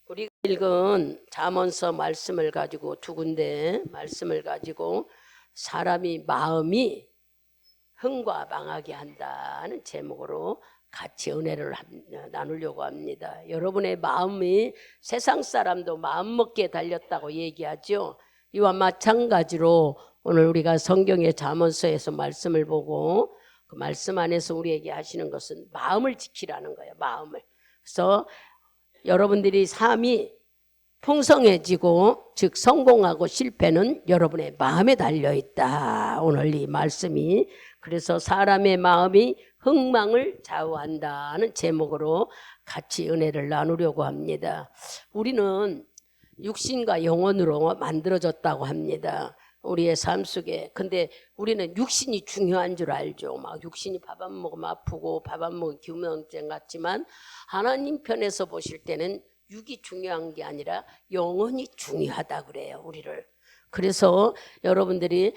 우리가 읽은 잠언서 말씀을 가지고 두 군데 말씀을 가지고 사람이 마음이 흥과 망하게 한다는 제목으로 같이 은혜를 나누려고 합니다. 여러분의 마음이 세상 사람도 마음먹기에 달렸다고 얘기하죠. 이와 마찬가지로 오늘 우리가 성경의 잠언서에서 말씀을 보고 그 말씀 안에서 우리에게 하시는 것은 마음을 지키라는 거예요. 마음을. 그래서 여러분들이 삶이 풍성해지고 즉 성공하고 실패는 여러분의 마음에 달려있다. 오늘 이 말씀이 그래서 사람의 마음이 흥망을 좌우한다는 제목으로 같이 은혜를 나누려고 합니다. 우리는 육신과 영혼으로 만들어졌다고 합니다. 우리의 삶 속에. 근데 우리는 육신이 중요한 줄 알죠. 막 육신이 밥 안 먹으면 아프고 밥 안 먹으면 기우명증 같지만 하나님 편에서 보실 때는 육이 중요한 게 아니라 영혼이 중요하다 그래요. 우리를. 그래서 여러분들이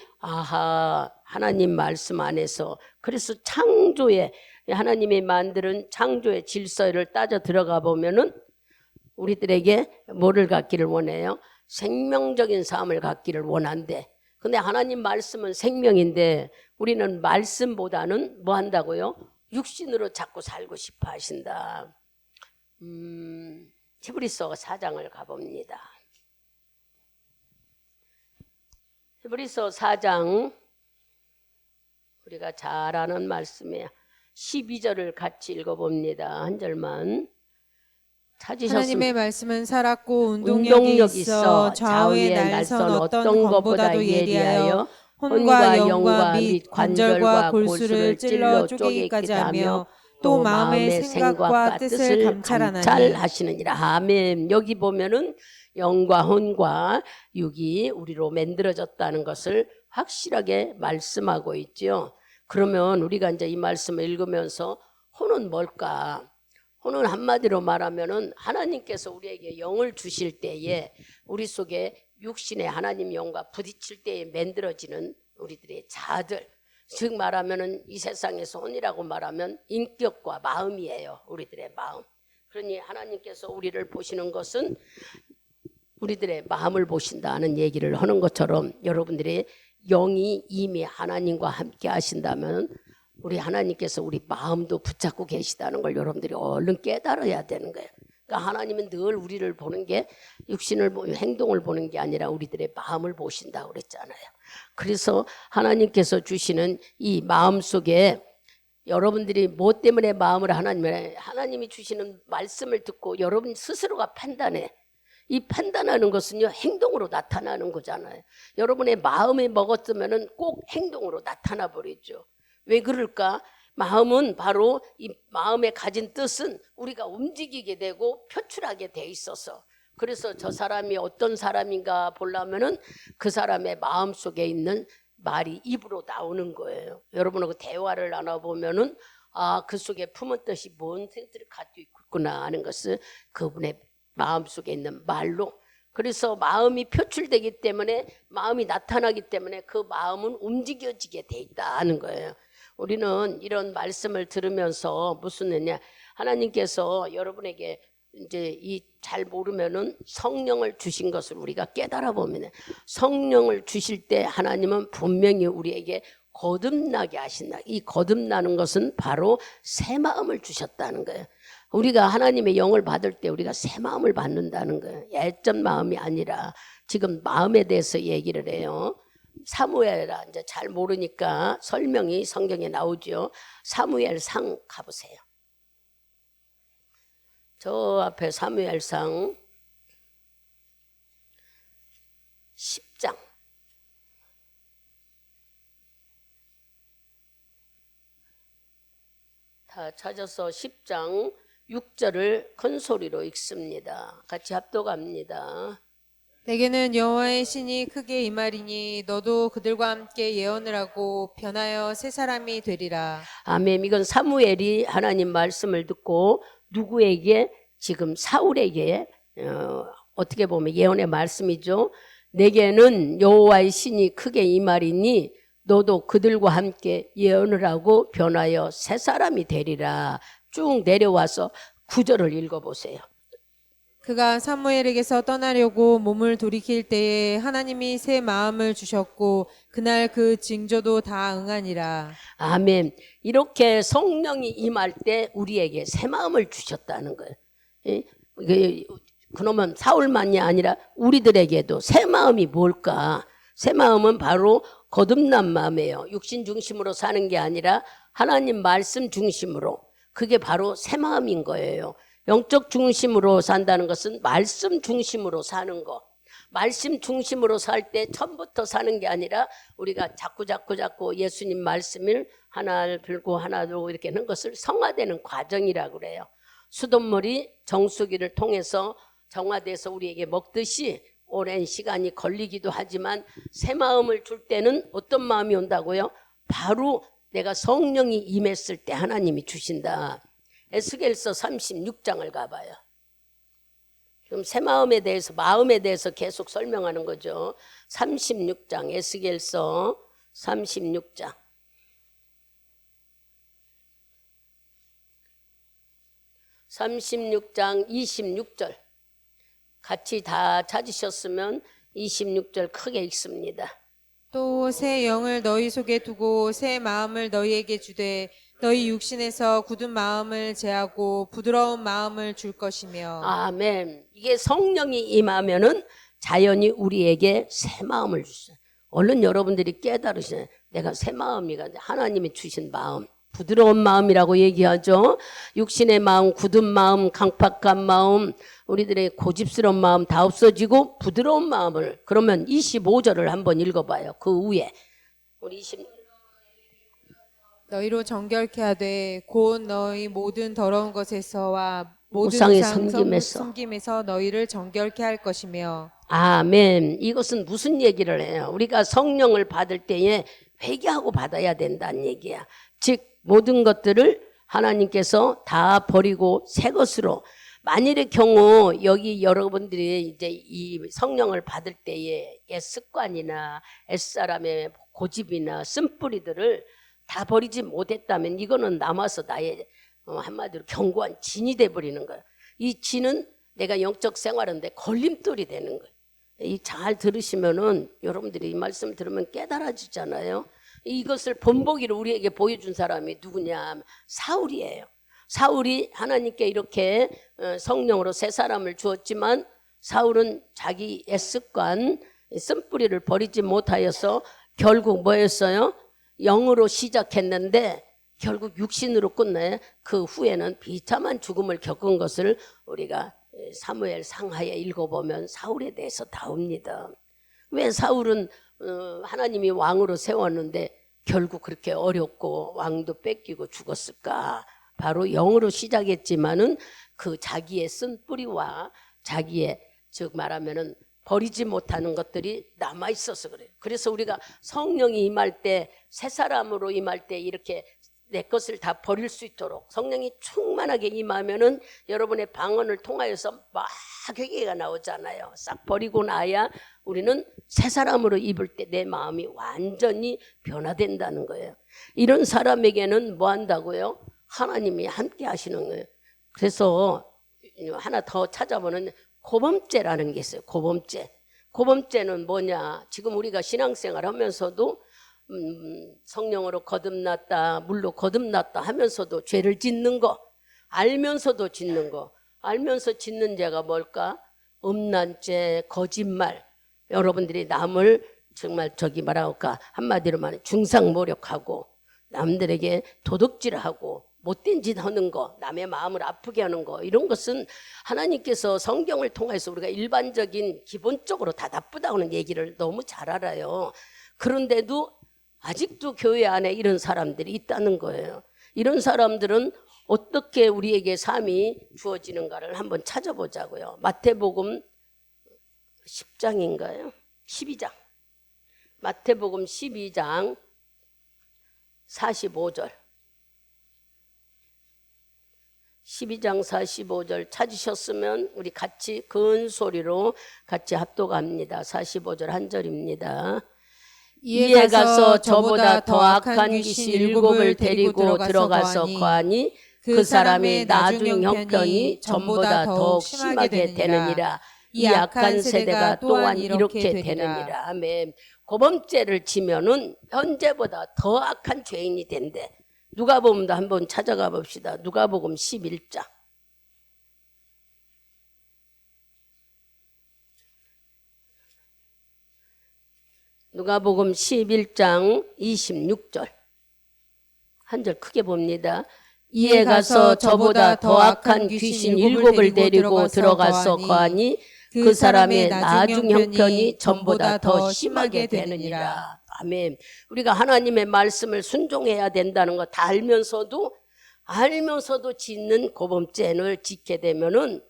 하나님 말씀 안에서 그래서 창조의 하나님이 만드는 창조의 질서를 따져 들어가 보면은 우리들에게 뭐를 갖기를 원해요? 생명적인 삶을 갖기를 원한대. 근데 하나님 말씀은 생명인데 우리는 말씀보다는 뭐 한다고요? 육신으로 자꾸 살고 싶어 하신다. 히브리서 4장을 가봅니다. 히브리서 4장 우리가 잘 아는 말씀이에요. 12절을 같이 읽어봅니다. 한 절만. 찾으셨습니다. 하나님의 말씀은 살았고 운동력이 있어 좌우의 날선 어떤 검보다도 예리하여 혼과 영과 및 관절과 골수를 찔러 쪼개기까지 하며 또 마음의 생각과 뜻을 감찰하시느니라. 아멘. 여기 보면은 영과 혼과 육이 우리로 만들어졌다는 것을 확실하게 말씀하고 있죠. 그러면 우리가 이제 이 말씀을 읽으면서 혼은 뭘까? 혼은 한마디로 말하면은 하나님께서 우리에게 영을 주실 때에 우리 속에 육신의 하나님 영과 부딪힐 때에 만들어지는 우리들의 자아들, 즉 말하면은 이 세상에서 혼이라고 말하면 인격과 마음이에요. 우리들의 마음. 그러니 하나님께서 우리를 보시는 것은 우리들의 마음을 보신다는 얘기를 하는 것처럼 여러분들의 영이 이미 하나님과 함께 하신다면 우리 하나님께서 우리 마음도 붙잡고 계시다는 걸 여러분들이 얼른 깨달아야 되는 거예요. 그러니까 하나님은 늘 우리를 보는 게 육신을 행동을 보는 게 아니라 우리들의 마음을 보신다고 그랬잖아요. 그래서 하나님께서 주시는 이 마음 속에 여러분들이 뭐 때문에 마음을 하나님이 주시는 말씀을 듣고 여러분 스스로가 판단해. 이 판단하는 것은요 행동으로 나타나는 거잖아요. 여러분의 마음에 먹었으면은 꼭 행동으로 나타나 버리죠. 왜 그럴까? 마음은 바로 이 마음에 가진 뜻은 우리가 움직이게 되고 표출하게 돼 있어서 그래서 저 사람이 어떤 사람인가 보려면은 그 사람의 마음 속에 있는 말이 입으로 나오는 거예요. 여러분하고 대화를 나눠보면은 그 속에 품은 뜻이 뭔 뜻을 가지고 있구나 하는 것을 그분의 마음 속에 있는 말로 그래서 마음이 표출되기 때문에 마음이 나타나기 때문에 그 마음은 움직여지게 돼 있다는 거예요. 우리는 이런 말씀을 들으면서 무슨 의냐 하나님께서 여러분에게 이제 이 잘 모르면은 성령을 주신 것을 우리가 깨달아 보면 성령을 주실 때 하나님은 분명히 우리에게 거듭나게 하신다. 이 거듭나는 것은 바로 새 마음을 주셨다는 거예요. 우리가 하나님의 영을 받을 때 우리가 새 마음을 받는다는 거예요. 예전 마음이 아니라 지금 마음에 대해서 얘기를 해요. 사무엘아 이제 잘 모르니까 설명이 성경에 나오죠. 사무엘상 가보세요. 저 앞에 사무엘상 10장 다 찾아서 10장 6절을 큰 소리로 읽습니다. 같이 합독합니다. 내게는 여호와의 신이 크게 임하리니 너도 그들과 함께 예언을 하고 변하여 새 사람이 되리라. 아멘. 이건 사무엘이 하나님 말씀을 듣고 누구에게 지금 사울에게 어떻게 보면 예언의 말씀이죠. 내게는 여호와의 신이 크게 임하리니 너도 그들과 함께 예언을 하고 변하여 새 사람이 되리라. 쭉 내려와서 9절을 읽어보세요. 그가 사무엘에게서 떠나려고 몸을 돌이킬 때에 하나님이 새 마음을 주셨고 그날 그 징조도 다 응하니라. 아멘. 이렇게 성령이 임할 때 우리에게 새 마음을 주셨다는 거예요. 예? 그러면 사울만이 아니라 우리들에게도 새 마음이 뭘까? 새 마음은 바로 거듭난 마음이에요. 육신 중심으로 사는 게 아니라 하나님 말씀 중심으로. 그게 바로 새 마음인 거예요. 영적 중심으로 산다는 것은 말씀 중심으로 사는 거. 말씀 중심으로 살 때 처음부터 사는 게 아니라 우리가 자꾸 예수님 말씀을 하나 들고 하나 들고 이렇게 하는 것을 성화되는 과정이라고 그래요. 수돗물이 정수기를 통해서 정화돼서 우리에게 먹듯이 오랜 시간이 걸리기도 하지만 새 마음을 줄 때는 어떤 마음이 온다고요? 바로 내가 성령이 임했을 때 하나님이 주신다. 에스겔서 36장을 가봐요. 지금 새 마음에 대해서 계속 설명하는 거죠. 36장, 에스겔서 36장. 36장 26절. 같이 다 찾으셨으면 26절 크게 읽습니다. 또 새 영을 너희 속에 두고 새 마음을 너희에게 주되 너희 육신에서 굳은 마음을 제하고 부드러운 마음을 줄 것이며. 아멘. 이게 성령이 임하면은 자연히 우리에게 새 마음을 주셔요. 얼른 여러분들이 깨달으시네. 내가 새 마음이가 하나님이 주신 마음. 부드러운 마음이라고 얘기하죠. 육신의 마음, 굳은 마음, 강팍한 마음, 우리들의 고집스러운 마음 다 없어지고 부드러운 마음을. 그러면 25절을 한번 읽어봐요. 그 위에 우리 너희로 정결케 하되 곧 너희 모든 더러운 것에서와 모든 우상의 우상 섬김에서 너희를 정결케 할 것이며. 아멘. 이것은 무슨 얘기를 해요? 우리가 성령을 받을 때에 회개하고 받아야 된다는 얘기야. 즉 모든 것들을 하나님께서 다 버리고 새 것으로. 만일의 경우 여기 여러분들이 이제 이 성령을 받을 때에 옛 습관이나 옛사람의 고집이나 쓴뿌리들을 다 버리지 못했다면 이거는 남아서 나의 한마디로 견고한 진이 돼버리는 거예요. 이 진은 내가 영적 생활하는데 걸림돌이 되는 거예요. 이 잘 들으시면은 여러분들이 이 말씀을 들으면 깨달아지잖아요. 이것을 본보기를 우리에게 보여준 사람이 누구냐? 사울이에요. 사울이 하나님께 이렇게 성령으로 새 사람을 주었지만 사울은 자기 옛습관 쓴뿌리를 버리지 못하여서 결국 뭐였어요? 영으로 시작했는데 결국 육신으로 끝내. 그 후에는 비참한 죽음을 겪은 것을 우리가 사무엘 상하에 읽어보면 사울에 대해서 나옵니다. 왜 사울은 하나님이 왕으로 세웠는데 결국 그렇게 어렵고 왕도 뺏기고 죽었을까? 바로 영으로 시작했지만은 그 자기의 쓴 뿌리와 자기의 즉 말하면은 버리지 못하는 것들이 남아 있어서 그래요. 그래서 우리가 성령이 임할 때 새 사람으로 임할 때 이렇게 내 것을 다 버릴 수 있도록 성령이 충만하게 임하면은 여러분의 방언을 통하여서 막 회개가 나오잖아요. 싹 버리고 나야 우리는 새 사람으로 입을 때 내 마음이 완전히 변화된다는 거예요. 이런 사람에게는 뭐 한다고요? 하나님이 함께 하시는 거예요. 그래서 하나 더 찾아보는 고범죄라는 게 있어요. 고범죄. 고범죄는 뭐냐? 지금 우리가 신앙생활 하면서도 성령으로 거듭났다, 물로 거듭났다 하면서도 죄를 짓는 거, 알면서도 짓는 거. 알면서 짓는 죄가 뭘까? 음란죄, 거짓말. 여러분들이 남을 정말 말할까 한마디로 말해 중상모략하고 남들에게 도둑질하고 못된 짓 하는 거, 남의 마음을 아프게 하는 거, 이런 것은 하나님께서 성경을 통해서 우리가 일반적인 기본적으로 다 나쁘다는 얘기를 너무 잘 알아요. 그런데도 아직도 교회 안에 이런 사람들이 있다는 거예요. 이런 사람들은 어떻게 우리에게 삶이 주어지는가를 한번 찾아보자고요. 마태복음 10장인가요? 12장. 마태복음 12장 45절. 12장 45절 찾으셨으면 우리 같이 큰 소리로 같이 합독합니다. 45절 한 절입니다. 이에 가서 저보다 더 악한 귀신 7을 데리고 들어가서 거하니 그 사람의 나중 형편이 전보다 더욱 심하게 되느니라. 이 악한 세대가 또한 이렇게 되느니라. 아멘. 고범죄를 지면은 현재보다 더 악한 죄인이 된대. 누가복음도 한번 찾아가 봅시다. 누가복음 11장. 누가복음 11장 26절. 한 절 크게 봅니다. 이에 가서 저보다 더 악한 귀신 7을 데리고 들어가서 거하니 그 사람의 나중 형편이 전보다 더 심하게 되느니라. 아멘. 우리가 하나님의 말씀을 순종해야 된다는 거 다 알면서도 짓는 고범죄를 짓게 되면은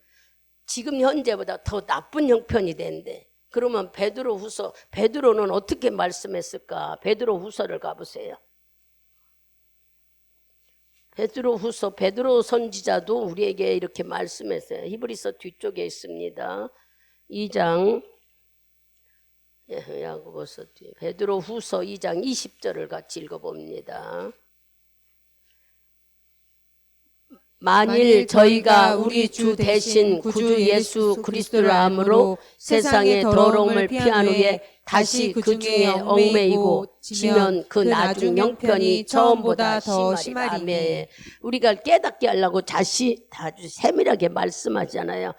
지금 현재보다 더 나쁜 형편이 된대. 그러면 베드로는 어떻게 말씀했을까? 베드로후서를 가보세요. 베드로 선지자도 우리에게 이렇게 말씀했어요. 히브리서 뒤쪽에 있습니다. 2장 야고보서 뒤에 베드로후서 2장 20절을 같이 읽어봅니다. 만일 저희가 우리 주 대신 구주 예수 그리스도를 암으로 세상의 더러움을 피한 후에 다시 그 중에 얽매이고 지면 그 나중 형편이 처음보다 더 심하리니. 우리가 깨닫게 하려고 아주 세밀하게 말씀하잖아요.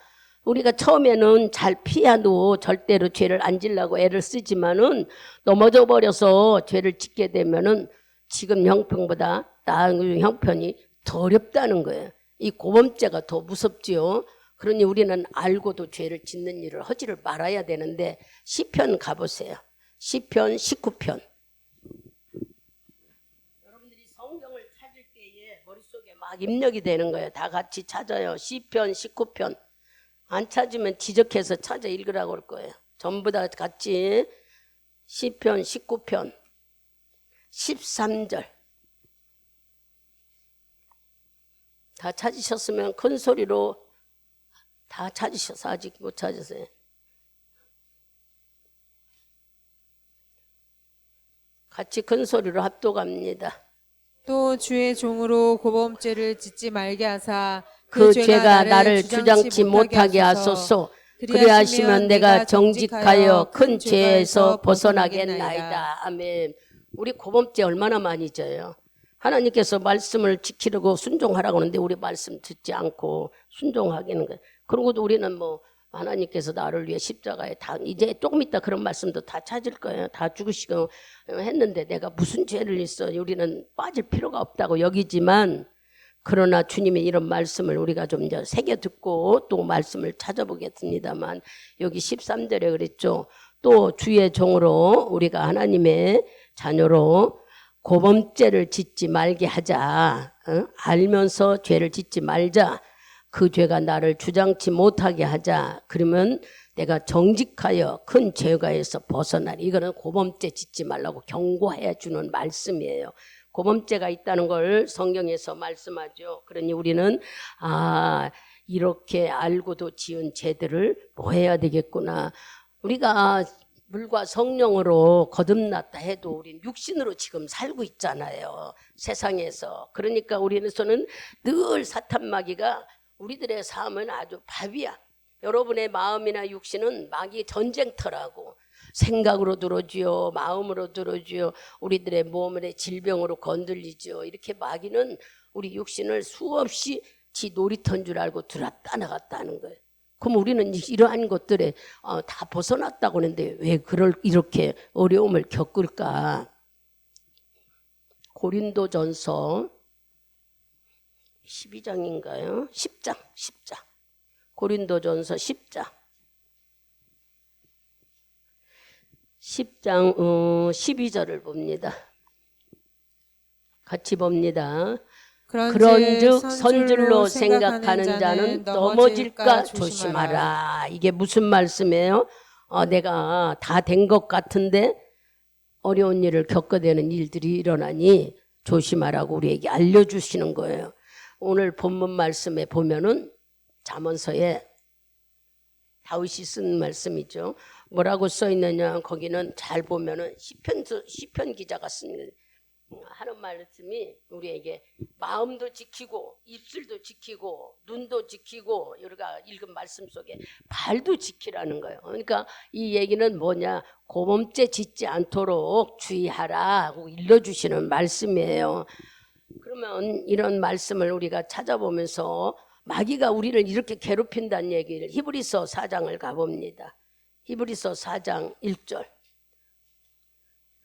우리가 처음에는 잘 피하도 절대로 죄를 안 지려고 애를 쓰지만은 넘어져 버려서 죄를 짓게 되면은 지금 형편보다 나중 형편이 더 어렵다는 거예요. 이 고범죄가 더 무섭지요. 그러니 우리는 알고도 죄를 짓는 일을 하지를 말아야 되는데 시편 가보세요. 시편 19편. 여러분들이 성경을 찾을 때에 머릿속에 막 입력이 되는 거예요. 다 같이 찾아요. 시편 19편. 안 찾으면 지적해서 찾아 읽으라고 할 거예요. 전부 다 같이 시편 19편 13절. 다 찾으셨으면 큰 소리로 다 찾으셔서 아직 못 찾으세요. 같이 큰 소리로 합독합니다. 또 주의 종으로 고범죄를 짓지 말게 하사 그 죄가 나를 주장치 못하게 하소서. 그리하시면 내가 정직하여 큰 죄에서 벗어나겠나이다. 아멘. 우리 고범죄 얼마나 많이 져요. 하나님께서 말씀을 지키려고 순종하라고 하는데 우리 말씀 듣지 않고 순종하기는 거예요. 그러고도 우리는 하나님께서 나를 위해 십자가에 다 이제 조금 있다 그런 말씀도 다 찾을 거예요. 다 죽으시고 했는데 내가 무슨 죄를 했어. 우리는 빠질 필요가 없다고 여기지만 그러나 주님의 이런 말씀을 우리가 좀 이제 새겨 듣고 또 말씀을 찾아보겠습니다만 여기 13절에 그랬죠. 또 주의 종으로 우리가 하나님의 자녀로 고범죄를 짓지 말게 하자. 알면서 죄를 짓지 말자. 그 죄가 나를 주장치 못하게 하자. 그러면 내가 정직하여 큰 죄가에서 벗어나리. 이거는 고범죄 짓지 말라고 경고해 주는 말씀이에요. 고범죄가 있다는 걸 성경에서 말씀하죠. 그러니 우리는 이렇게 알고도 지은 죄들을 해야 되겠구나. 우리가 물과 성령으로 거듭났다 해도 우리는 육신으로 지금 살고 있잖아요. 세상에서. 그러니까 우리는서는 늘 사탄 마귀가 우리들의 삶은 아주 밥이야. 여러분의 마음이나 육신은 마귀 전쟁터라고. 생각으로 들어주요, 마음으로 들어주요, 우리들의 몸의 질병으로 건들리죠. 이렇게 마귀는 우리 육신을 수없이 지 놀이터인 줄 알고 들었다 나갔다 하는 거예요. 그럼 우리는 이러한 것들에 다 벗어났다고 하는데 왜 이렇게 어려움을 겪을까? 고린도전서 12장인가요? 10장. 고린도전서 10장. 10장 12절을 봅니다. 같이 봅니다. 그런즉 선줄로 생각하는 자는 넘어질까 조심하라. 이게 무슨 말씀이에요? 내가 다 된 것 같은데 어려운 일을 겪어대는 일들이 일어나니 조심하라고 우리에게 알려주시는 거예요. 오늘 본문 말씀에 보면은 잠언서에 다윗이 쓴 말씀이죠. 뭐라고 써 있느냐? 거기는 잘 보면은 시편 기자가 쓴 하는 말씀이 우리에게 마음도 지키고 입술도 지키고 눈도 지키고 우리가 읽은 말씀 속에 발도 지키라는 거예요. 그러니까 이 얘기는 뭐냐? 고몸죄 짓지 않도록 주의하라 하고 일러주시는 말씀이에요. 그러면 이런 말씀을 우리가 찾아보면서 마귀가 우리를 이렇게 괴롭힌다는 얘기를 히브리서 4장을 가봅니다. 히브리서 4장 1절.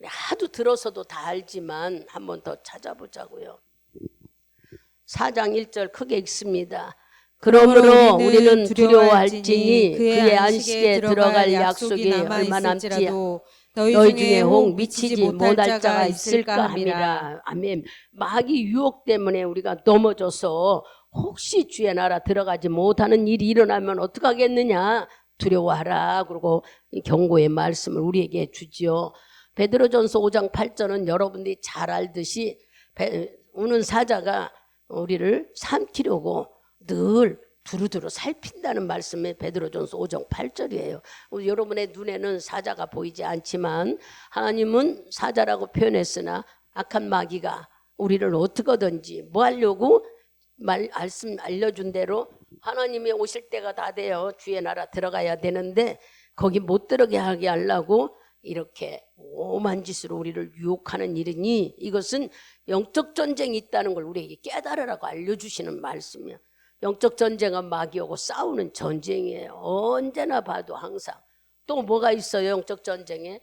하도 들어서도 다 알지만 한 번 더 찾아보자고요. 4장 1절 크게 읽습니다. 그러므로 우리는 두려워할지니 그의 안식에 들어갈 약속이 얼마 남지 너희 중에 혹 미치지 못할 자가 있을까 함이라. 아멘. 마귀 유혹 때문에 우리가 넘어져서 혹시 주의 나라 들어가지 못하는 일이 일어나면 어떡하겠느냐. 두려워하라. 그리고 경고의 말씀을 우리에게 주지요. 베드로전서 5장 8절은 여러분들이 잘 알듯이 우는 사자가 우리를 삼키려고 늘 두루두루 살핀다는 말씀이 베드로전서 5장 8절이에요. 여러분의 눈에는 사자가 보이지 않지만 하나님은 사자라고 표현했으나 악한 마귀가 우리를 어떻게든지 뭐 하려고 말씀 알려준 대로 하나님이 오실 때가 다 돼요. 주의 나라 들어가야 되는데 거기 못 들어게 하게 하려고 이렇게 오만 짓으로 우리를 유혹하는 일이니 이것은 영적 전쟁이 있다는 걸 우리에게 깨달으라고 알려주시는 말씀이에요. 영적 전쟁은 마귀하고 싸우는 전쟁이에요. 언제나 봐도 항상. 또 뭐가 있어요? 영적 전쟁에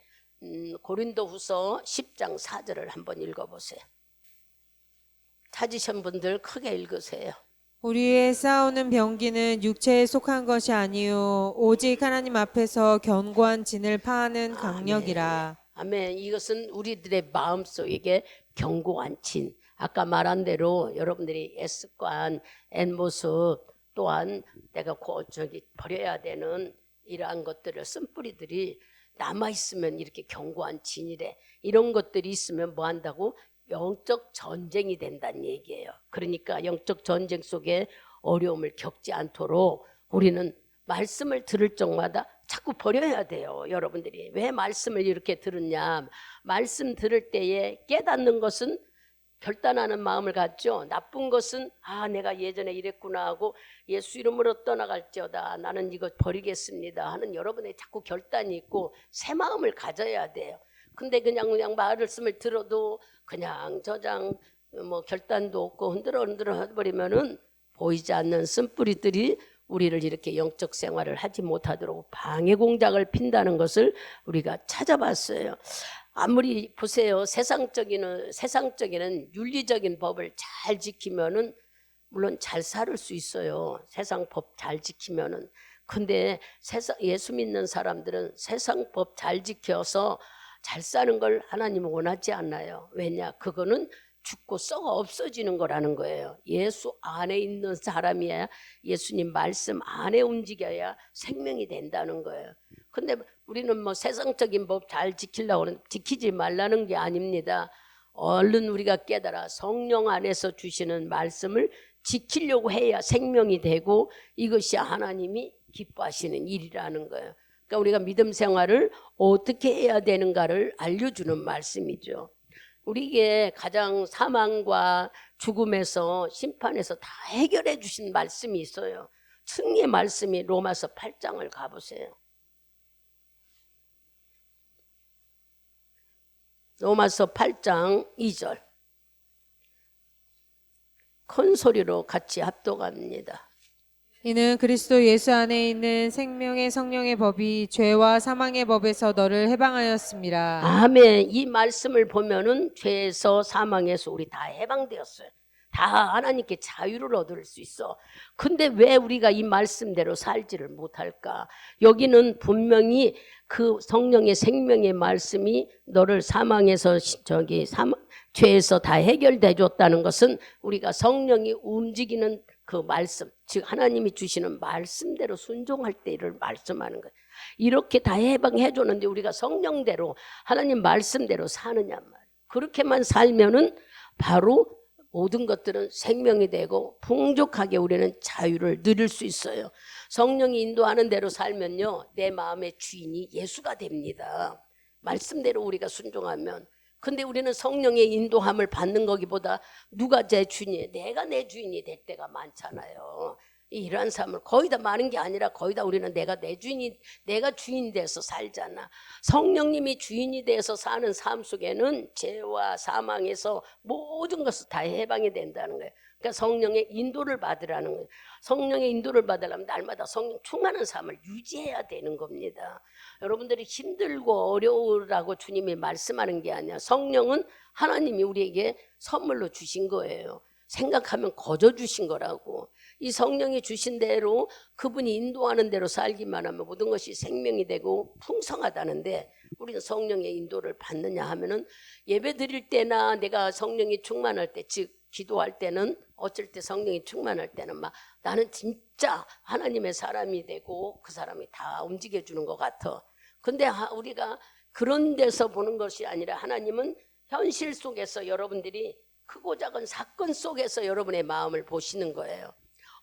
고린도후서 10장 4절을 한번 읽어보세요. 찾으신 분들 크게 읽으세요. 우리의 싸우는 병기는 육체에 속한 것이 아니요 오직 하나님 앞에서 견고한 진을 파하는 강력이라. 아멘. 이것은 우리들의 마음속에 견고한 진. 아까 말한 대로 여러분들이 S관, N모습 또한 내가 버려야 되는 이러한 것들을 쓴뿌리들이 남아있으면 이렇게 견고한 진이래. 이런 것들이 있으면 뭐 한다고? 영적 전쟁이 된다는 얘기예요. 그러니까 영적 전쟁 속에 어려움을 겪지 않도록 우리는 말씀을 들을 적마다 자꾸 버려야 돼요. 여러분들이 왜 말씀을 이렇게 들었냐? 말씀 들을 때에 깨닫는 것은 결단하는 마음을 갖죠. 나쁜 것은 내가 예전에 이랬구나 하고 예수 이름으로 떠나갈지어다 나는 이거 버리겠습니다 하는 여러분의 자꾸 결단이 있고 새 마음을 가져야 돼요. 근데 그냥 말씀을 들어도 그냥 저장 결단도 없고 흔들어 해버리면은 보이지 않는 쓴뿌리들이 우리를 이렇게 영적 생활을 하지 못하도록 방해 공작을 핀다는 것을 우리가 찾아봤어요. 아무리 보세요. 세상적인 윤리적인 법을 잘 지키면은 물론 잘 살을 수 있어요. 세상 법 잘 지키면은. 근데 예수 믿는 사람들은 세상 법 잘 지켜서 잘 사는 걸 하나님은 원하지 않나요? 왜냐? 그거는 죽고 썩어 없어지는 거라는 거예요. 예수 안에 있는 사람이야 예수님 말씀 안에 움직여야 생명이 된다는 거예요. 근데 우리는 세상적인 법 잘 지키려고 하는 지키지 말라는 게 아닙니다. 얼른 우리가 깨달아 성령 안에서 주시는 말씀을 지키려고 해야 생명이 되고 이것이 하나님이 기뻐하시는 일이라는 거예요. 그러니까 우리가 믿음 생활을 어떻게 해야 되는가를 알려주는 말씀이죠. 우리에게 가장 사망과 죽음에서 심판에서 다 해결해 주신 말씀이 있어요. 승리의 말씀이 로마서 8장을 가보세요. 로마서 8장 2절 큰 소리로 같이 합독합니다. 이는 그리스도 예수 안에 있는 생명의 성령의 법이 죄와 사망의 법에서 너를 해방하였습니다. 아멘. 이 말씀을 보면은 죄에서 사망에서 우리 다 해방되었어요. 다 하나님께 자유를 얻을 수 있어. 근데 왜 우리가 이 말씀대로 살지를 못할까? 여기는 분명히 그 성령의 생명의 말씀이 너를 사망에서 죄에서 다 해결돼 줬다는 것은 우리가 성령이 움직이는 그 말씀, 즉 하나님이 주시는 말씀대로 순종할 때를 말씀하는 거예요. 이렇게 다 해방해 줬는데 우리가 성령대로 하나님 말씀대로 사느냐 말이에요. 그렇게만 살면은 바로 모든 것들은 생명이 되고 풍족하게 우리는 자유를 누릴 수 있어요. 성령이 인도하는 대로 살면요 내 마음의 주인이 예수가 됩니다. 말씀대로 우리가 순종하면 근데 우리는 성령의 인도함을 받는 거기보다 누가 제 주인이에요? 내가 내 주인이 될 때가 많잖아요. 이러한 삶을 거의 다 많은 게 아니라 거의 다 우리는 내가 주인이 돼서 살잖아. 성령님이 주인이 돼서 사는 삶 속에는 죄와 사망에서 모든 것을 다 해방이 된다는 거예요. 그러니까 성령의 인도를 받으라는 거예요. 성령의 인도를 받으려면 날마다 성령 충만한 삶을 유지해야 되는 겁니다. 여러분들이 힘들고 어려우라고 주님이 말씀하는 게 아니야. 성령은 하나님이 우리에게 선물로 주신 거예요. 생각하면 거저 주신 거라고. 이 성령이 주신 대로 그분이 인도하는 대로 살기만 하면 모든 것이 생명이 되고 풍성하다는데, 우리는 성령의 인도를 받느냐 하면은 예배 드릴 때나 내가 성령이 충만할 때, 즉 기도할 때는 어쩔 때 성령이 충만할 때는 막 나는 진짜 하나님의 사람이 되고 그 사람이 다 움직여주는 것 같아. 근데 우리가 그런 데서 보는 것이 아니라 하나님은 현실 속에서 여러분들이 크고 작은 사건 속에서 여러분의 마음을 보시는 거예요.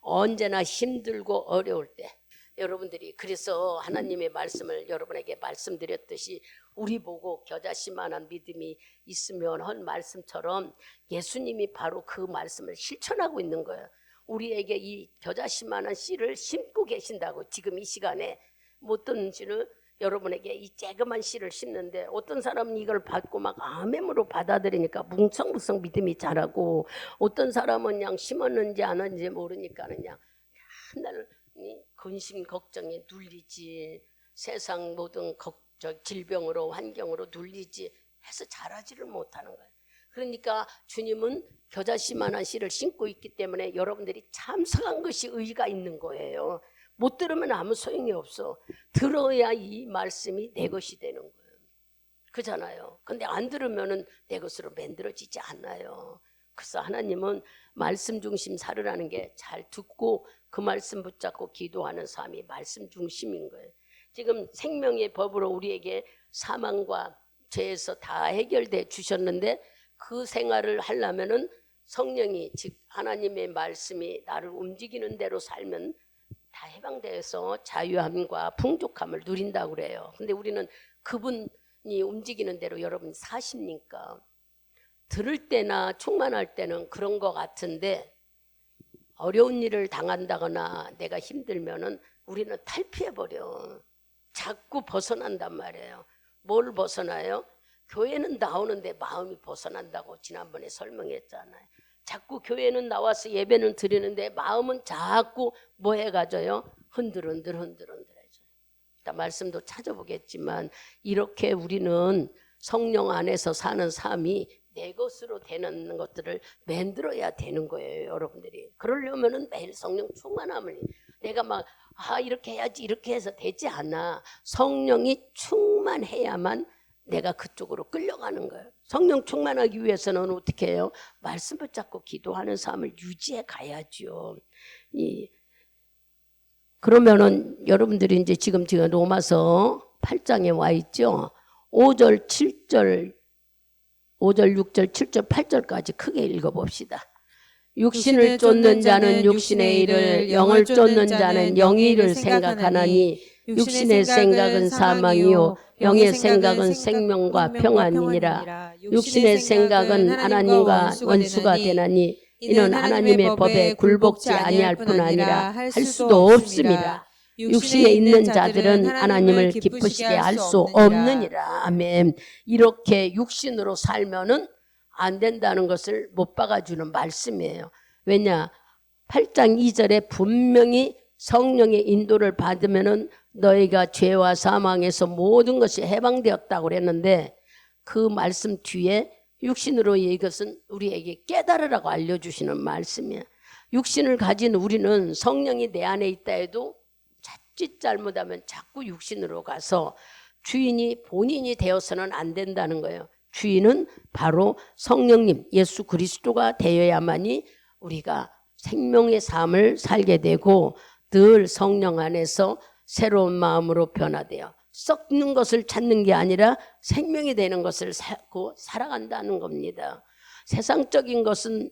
언제나 힘들고 어려울 때 여러분들이, 그래서 하나님의 말씀을 여러분에게 말씀드렸듯이 우리 보고 겨자씨만한 믿음이 있으면 한 말씀처럼 예수님이 바로 그 말씀을 실천하고 있는 거예요. 우리에게 이 겨자씨만한 씨를 심고 계신다고. 지금 이 시간에 어떤 씨를 여러분에게 이 쬐그만 씨를 심는데, 어떤 사람은 이걸 받고 막 아멘으로 받아들이니까 뭉성뭉성 믿음이 자라고, 어떤 사람은 그냥 심었는지 안 했는지 모르니까 그냥 맨날 근심 걱정에 눌리지, 세상 모든 질병으로 환경으로 눌리지 해서 자라지를 못하는 거예요. 그러니까 주님은 겨자씨만한 씨를 심고 있기 때문에 여러분들이 참석한 것이 의의가 있는 거예요. 못 들으면 아무 소용이 없어. 들어야 이 말씀이 내 것이 되는 거예요. 그잖아요. 근데 안 들으면은 내 것으로 만들어지지 않아요. 그래서 하나님은 말씀 중심 살으라는 게 잘 듣고 그 말씀 붙잡고 기도하는 삶이 말씀 중심인 거예요. 지금 생명의 법으로 우리에게 사망과 죄에서 다 해결돼 주셨는데, 그 생활을 하려면은 성령이, 즉 하나님의 말씀이 나를 움직이는 대로 살면 다 해방돼서 자유함과 풍족함을 누린다고 그래요. 근데 우리는 그분이 움직이는 대로 여러분 사십니까? 들을 때나 충만할 때는 그런 것 같은데, 어려운 일을 당한다거나 내가 힘들면은 우리는 탈피해버려. 자꾸 벗어난단 말이에요. 뭘 벗어나요? 교회는 나오는데 마음이 벗어난다고 지난번에 설명했잖아요. 자꾸 교회는 나와서 예배는 드리는데 마음은 자꾸 뭐 해가져요? 흔들흔들해져요. 말씀도 찾아보겠지만 이렇게 우리는 성령 안에서 사는 삶이 내 것으로 되는 것들을 만들어야 되는 거예요, 여러분들이. 그러려면은 매일 성령 충만함을, 내가 막 이렇게 해야지 이렇게 해서 되지 않아. 성령이 충만해야만 내가 그쪽으로 끌려가는 거예요. 성령 충만하기 위해서는 어떻게 해요? 말씀 붙잡고 기도하는 삶을 유지해 가야죠. 그러면은 여러분들이 이제 지금 로마서 8장에 와 있죠. 5절, 7절, 6절, 7절, 8절까지 크게 읽어봅시다. 육신을 쫓는 자는 육신의 일을, 영을 쫓는 자는 영의 일을 생각하나니 육신의 생각은 사망이요 영의 생각은 생명과 평안이니라. 육신의 생각은 하나님과 원수가 되나니 이는 하나님의 법에 굴복지 아니할 뿐 아니라 할 수도 없습니다. 육신에 있는 자들은 하나님을 기쁘시게 할 수 없느니라. 아멘. 이렇게 육신으로 살면은 안 된다는 것을 못 박아주는 말씀이에요. 왜냐? 8장 2절에 분명히 성령의 인도를 받으면은 너희가 죄와 사망에서 모든 것이 해방되었다고 그랬는데, 그 말씀 뒤에 육신으로 이것은 우리에게 깨달으라고 알려주시는 말씀이에요. 육신을 가진 우리는 성령이 내 안에 있다 해도 자칫 잘못하면 자꾸 육신으로 가서 주인이 본인이 되어서는 안 된다는 거예요. 주인은 바로 성령님 예수 그리스도가 되어야만이 우리가 생명의 삶을 살게 되고 늘 성령 안에서 새로운 마음으로 변화돼요. 썩는 것을 찾는 게 아니라 생명이 되는 것을 찾고 살아간다는 겁니다. 세상적인 것은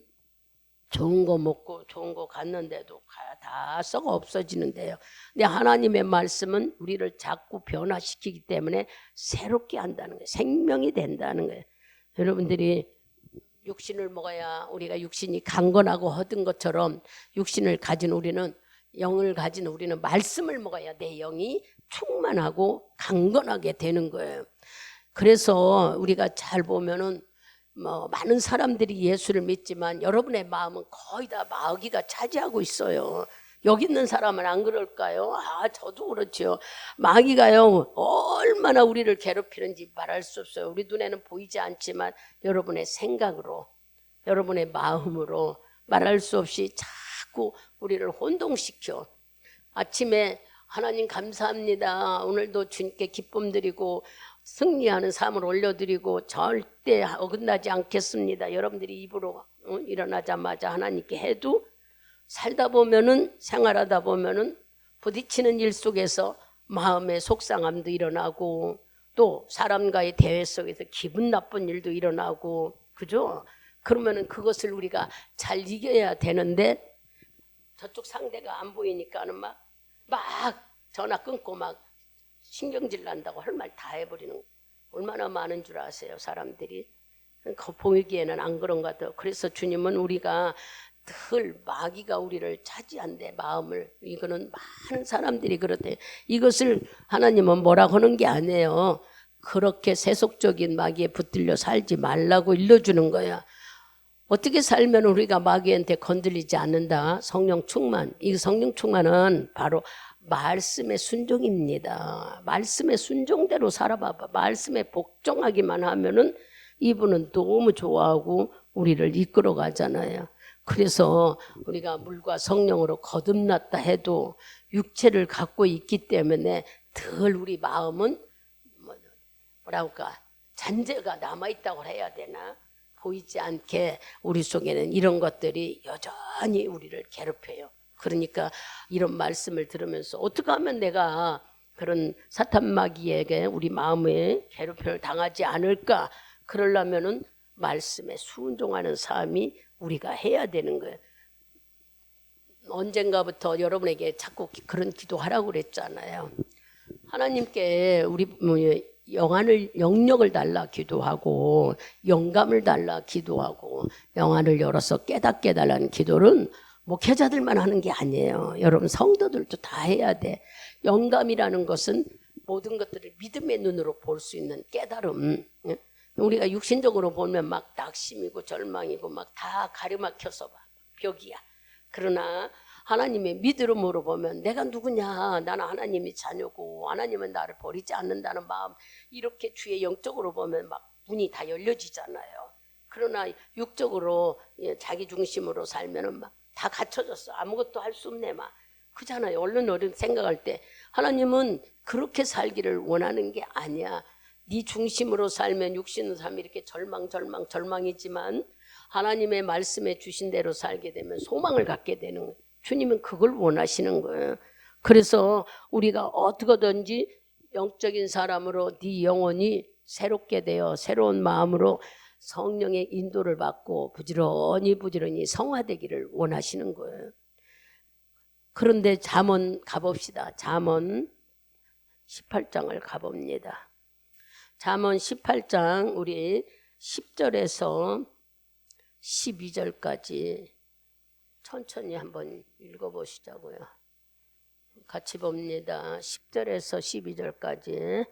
좋은 거 먹고 좋은 거 갔는데도 다 썩어 없어지는데요. 근데 하나님의 말씀은 우리를 자꾸 변화시키기 때문에 새롭게 한다는 거예요. 생명이 된다는 거예요. 여러분들이 육신을 먹어야 우리가 육신이 강건하고 허든 것처럼 육신을 가진 우리는, 영을 가진 우리는 말씀을 먹어야 내 영이 충만하고 강건하게 되는 거예요. 그래서 우리가 잘 보면은 많은 사람들이 예수를 믿지만 여러분의 마음은 거의 다 마귀가 차지하고 있어요. 여기 있는 사람은 안 그럴까요? 저도 그렇죠. 마귀가요 얼마나 우리를 괴롭히는지 말할 수 없어요. 우리 눈에는 보이지 않지만 여러분의 생각으로, 여러분의 마음으로 말할 수 없이 자꾸 우리를 혼동시켜. 아침에 하나님 감사합니다, 오늘도 주님께 기쁨 드리고 승리하는 삶을 올려드리고 절대 어긋나지 않겠습니다, 여러분들이 입으로 일어나자마자 하나님께 해도, 살다 보면은, 생활하다 보면은 부딪히는 일 속에서 마음의 속상함도 일어나고 또 사람과의 대화 속에서 기분 나쁜 일도 일어나고, 그죠? 그러면은 그것을 우리가 잘 이겨야 되는데 저쪽 상대가 안 보이니까는 막 전화 끊고 막 신경질 난다고 할 말 다 해버리는, 얼마나 많은 줄 아세요, 사람들이. 보이기에는 안 그런 것 같아요. 그래서 주님은 우리가 늘 마귀가 우리를 차지한대, 마음을. 이거는 많은 사람들이 그렇대. 이것을 하나님은 뭐라고 하는 게 아니에요. 그렇게 세속적인 마귀에 붙들려 살지 말라고 일러주는 거야. 어떻게 살면 우리가 마귀한테 건들리지 않는다? 성령 충만. 이 성령 충만은 바로 말씀의 순종입니다. 말씀의 순종대로 살아봐봐. 말씀에 복종하기만 하면은 이분은 너무 좋아하고 우리를 이끌어 가잖아요. 그래서 우리가 물과 성령으로 거듭났다 해도 육체를 갖고 있기 때문에 늘 우리 마음은 뭐랄까 잔재가 남아있다고 해야 되나? 보이지 않게 우리 속에는 이런 것들이 여전히 우리를 괴롭혀요. 그러니까 이런 말씀을 들으면서 어떻게 하면 내가 그런 사탄 마귀에게 우리 마음에 괴롭힘을 당하지 않을까? 그러려면은 말씀에 순종하는 삶이 우리가 해야 되는 거예요. 언젠가부터 여러분에게 자꾸 그런 기도하라고 그랬잖아요. 하나님께 우리 영력을 달라 기도하고 영감을 달라 기도하고 영안을 열어서 깨닫게 해달라는 기도는 목회자들만 하는 게 아니에요. 여러분 성도들도 다 해야 돼. 영감이라는 것은 모든 것들을 믿음의 눈으로 볼 수 있는 깨달음. 우리가 육신적으로 보면 막 낙심이고 절망이고 막 다 가려막혀서 벽이야. 그러나 하나님의 믿음으로 보면 내가 누구냐, 나는 하나님의 자녀고 하나님은 나를 버리지 않는다는 마음, 이렇게 주의 영적으로 보면 막 문이 다 열려지잖아요. 그러나 육적으로 자기 중심으로 살면은 막 다 갇혀졌어. 아무것도 할 수 없네 막 그잖아요. 얼른 생각할 때 하나님은 그렇게 살기를 원하는 게 아니야. 네 중심으로 살면 육신의 삶이 이렇게 절망이지만 하나님의 말씀에 주신 대로 살게 되면 소망을 갖게 되는 거예요. 주님은 그걸 원하시는 거예요. 그래서 우리가 어떻게든지 영적인 사람으로 네 영혼이 새롭게 되어 새로운 마음으로 성령의 인도를 받고 부지런히 성화되기를 원하시는 거예요. 그런데 잠언 가봅시다. 잠언 18장을 가봅니다. 잠언 18장 우리 10절에서 12절까지 천천히 한번 읽어보시자고요. 같이 봅니다. 10절에서 12절까지.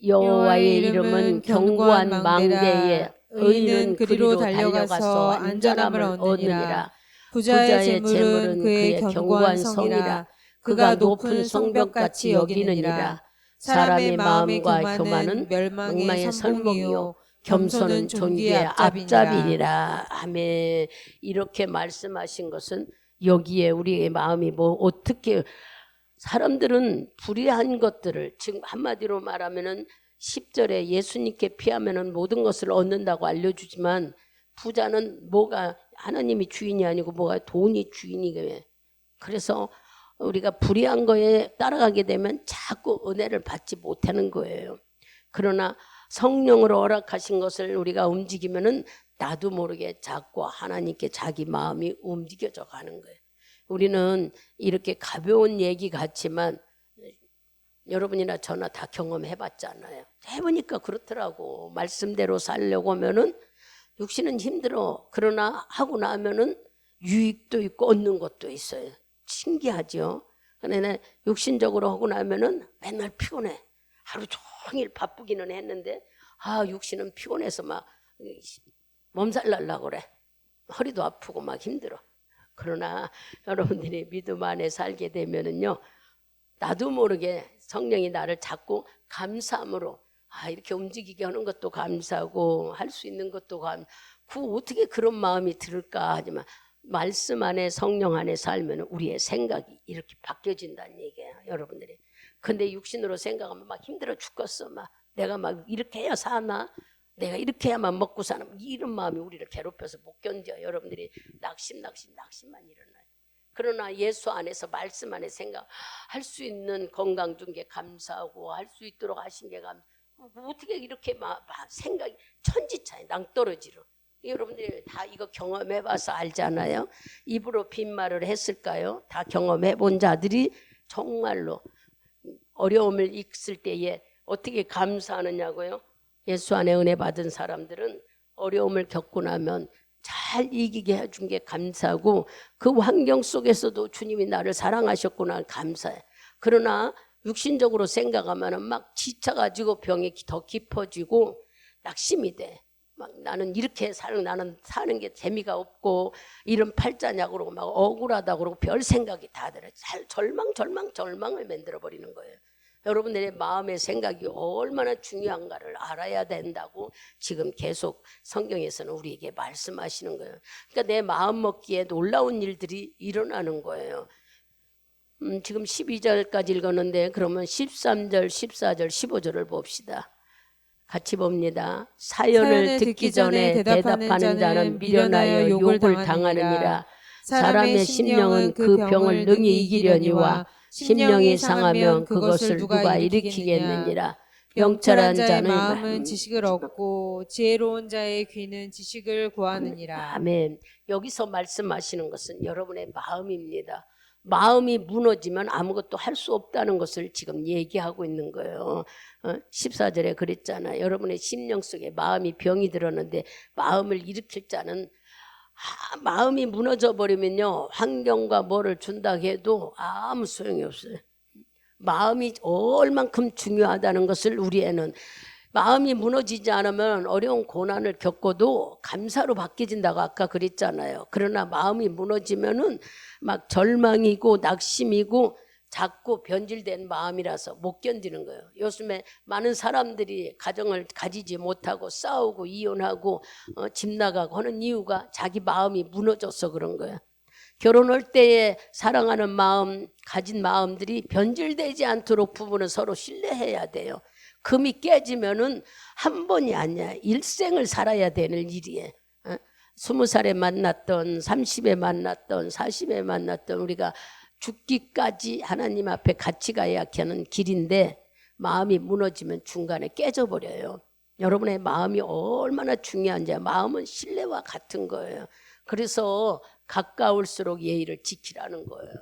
여호와의 이름은 견고한 망대에 의인은 그리로 달려가서 안전함을 얻느니라. 부자의 재물은 그의 견고한 성이라. 그가 높은 성벽같이 여기느니라. 사람의 마음과 교만은 멸망의 선봉이요 겸손은 존귀의 앞잡이니라. 아멘. 이렇게 말씀하신 것은 여기에 우리의 마음이 어떻게, 사람들은 불의한 것들을, 지금 한마디로 말하면은 10절에 예수님께 피하면은 모든 것을 얻는다고 알려주지만 부자는 뭐가 하나님이 주인이 아니고 뭐가 돈이 주인이게. 그래서 우리가 불의한 거에 따라가게 되면 자꾸 은혜를 받지 못하는 거예요. 그러나 성령으로 허락하신 것을 우리가 움직이면은 나도 모르게 자꾸 하나님께 자기 마음이 움직여져 가는 거예요. 우리는 이렇게 가벼운 얘기 같지만 여러분이나 저나 다 경험해봤잖아요. 해보니까 그렇더라고. 말씀대로 살려고 하면은 육신은 힘들어. 그러나 하고 나면은 유익도 있고 얻는 것도 있어요. 신기하죠. 근데 육신적으로 하고 나면은 맨날 피곤해. 하루 종일 바쁘기는 했는데 육신은 피곤해서 막 몸살 날라고 그래. 허리도 아프고 막 힘들어. 그러나 여러분들이 믿음 안에 살게 되면은요, 나도 모르게 성령이 나를 자꾸 감사함으로 이렇게 움직이게 하는 것도 감사하고 할 수 있는 것도 어떻게 그런 마음이 들을까 하지만 말씀 안에 성령 안에 살면 우리의 생각이 이렇게 바뀌어진다는 얘기예요, 여러분들이. 근데 육신으로 생각하면 막 힘들어 죽겠어. 막 내가 막 이렇게 해야 사나? 내가 이렇게 해야만 먹고 사나? 이런 마음이 우리를 괴롭혀서 못 견뎌. 여러분들이 낙심만 일어나요. 그러나 예수 안에서 말씀 안에 생각할 수 있는 건강 준 게 감사하고 할 수 있도록 하신 게 어떻게 이렇게 막 생각이 천지차이 낭떠러지로. 여러분들이 다 이거 경험해봐서 알잖아요. 입으로 빈말을 했을까요? 다 경험해본 자들이 정말로 어려움을 있을 때에 어떻게 감사하느냐고요. 예수 안에 은혜 받은 사람들은 어려움을 겪고 나면 잘 이기게 해준 게 감사하고 그 환경 속에서도 주님이 나를 사랑하셨구나 감사해. 그러나 육신적으로 생각하면 막 지쳐가지고 병이 더 깊어지고 낙심이 돼. 막 나는 이렇게 나는 사는 게 재미가 없고 이런 팔자냐고 그러고 막 억울하다고 그러고 별 생각이 다 들어. 절망을 만들어 버리는 거예요. 여러분들의 마음의 생각이 얼마나 중요한가를 알아야 된다고 지금 계속 성경에서는 우리에게 말씀하시는 거예요. 그러니까 내 마음 먹기에 놀라운 일들이 일어나는 거예요. 지금 12절까지 읽었는데 그러면 13절, 14절, 15절을 봅시다. 같이 봅니다. 사연을 듣기 전에 대답하는 자는 미련하여 욕을 당하느니라. 사람의 심령은 그 병을 능히 이기려니와 심령이 상하면 그것을 누가 일으키겠느니라. 병철한 자의 마음은 지식을 얻고 지혜로운 자의 귀는 지식을 구하느니라. 아멘. 여기서 말씀하시는 것은 여러분의 마음입니다. 마음이 무너지면 아무것도 할 수 없다는 것을 지금 얘기하고 있는 거예요. 14절에 그랬잖아. 여러분의 심령 속에 마음이 병이 들었는데 마음을 일으킬 자는 마음이 무너져 버리면요, 환경과 뭐를 준다 해도 아무 소용이 없어요. 마음이 얼만큼 중요하다는 것을 우리에는 마음이 무너지지 않으면 어려운 고난을 겪어도 감사로 바뀌어진다고 아까 그랬잖아요. 그러나 마음이 무너지면은 막 절망이고 낙심이고 자꾸 변질된 마음이라서 못 견디는 거예요. 요즘에 많은 사람들이 가정을 가지지 못하고 싸우고 이혼하고 집 나가고 하는 이유가 자기 마음이 무너져서 그런 거예요. 결혼할 때에 사랑하는 마음, 가진 마음들이 변질되지 않도록 부부는 서로 신뢰해야 돼요. 금이 깨지면은 한 번이 아니야. 일생을 살아야 되는 일이에요. 20살에 만났던, 30에 만났던, 40에 만났던 우리가 죽기까지 하나님 앞에 같이 가야 하는 길인데 마음이 무너지면 중간에 깨져버려요. 여러분의 마음이 얼마나 중요한지, 마음은 신뢰와 같은 거예요. 그래서 가까울수록 예의를 지키라는 거예요.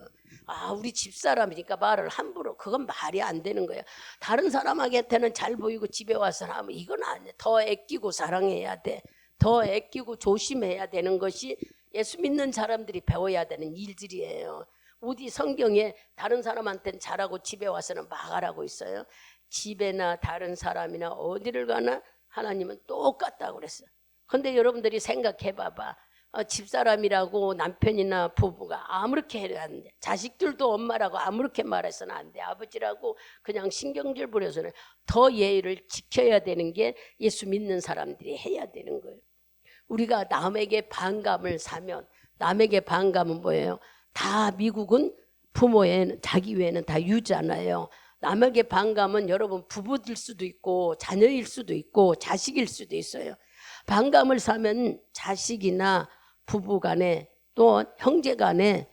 우리 집사람이니까 말을 함부로, 그건 말이 안 되는 거예요. 다른 사람한테는 잘 보이고 집에 와서 하면 이건 아니야. 더 아끼고 사랑해야 돼. 더 아끼고 조심해야 되는 것이 예수 믿는 사람들이 배워야 되는 일들이에요. 어디 성경에 다른 사람한테는 잘하고 집에 와서는 막하라고 있어요. 집에나 다른 사람이나 어디를 가나 하나님은 똑같다고 그랬어요. 근데 여러분들이 생각해 봐봐. 집사람이라고 남편이나 부부가 아무렇게 해야 안 돼. 자식들도 엄마라고 아무렇게 말해서는 안 돼. 아버지라고 그냥 신경질 부려서는 더 예의를 지켜야 되는 게 예수 믿는 사람들이 해야 되는 거예요. 우리가 남에게 반감을 사면, 남에게 반감은 뭐예요? 다 미국은 부모 외에는, 자기 외에는 다 유잖아요. 남에게 반감은 여러분 부부일 수도 있고 자녀일 수도 있고 자식일 수도 있어요. 반감을 사면 자식이나 부부 간에 또 형제 간에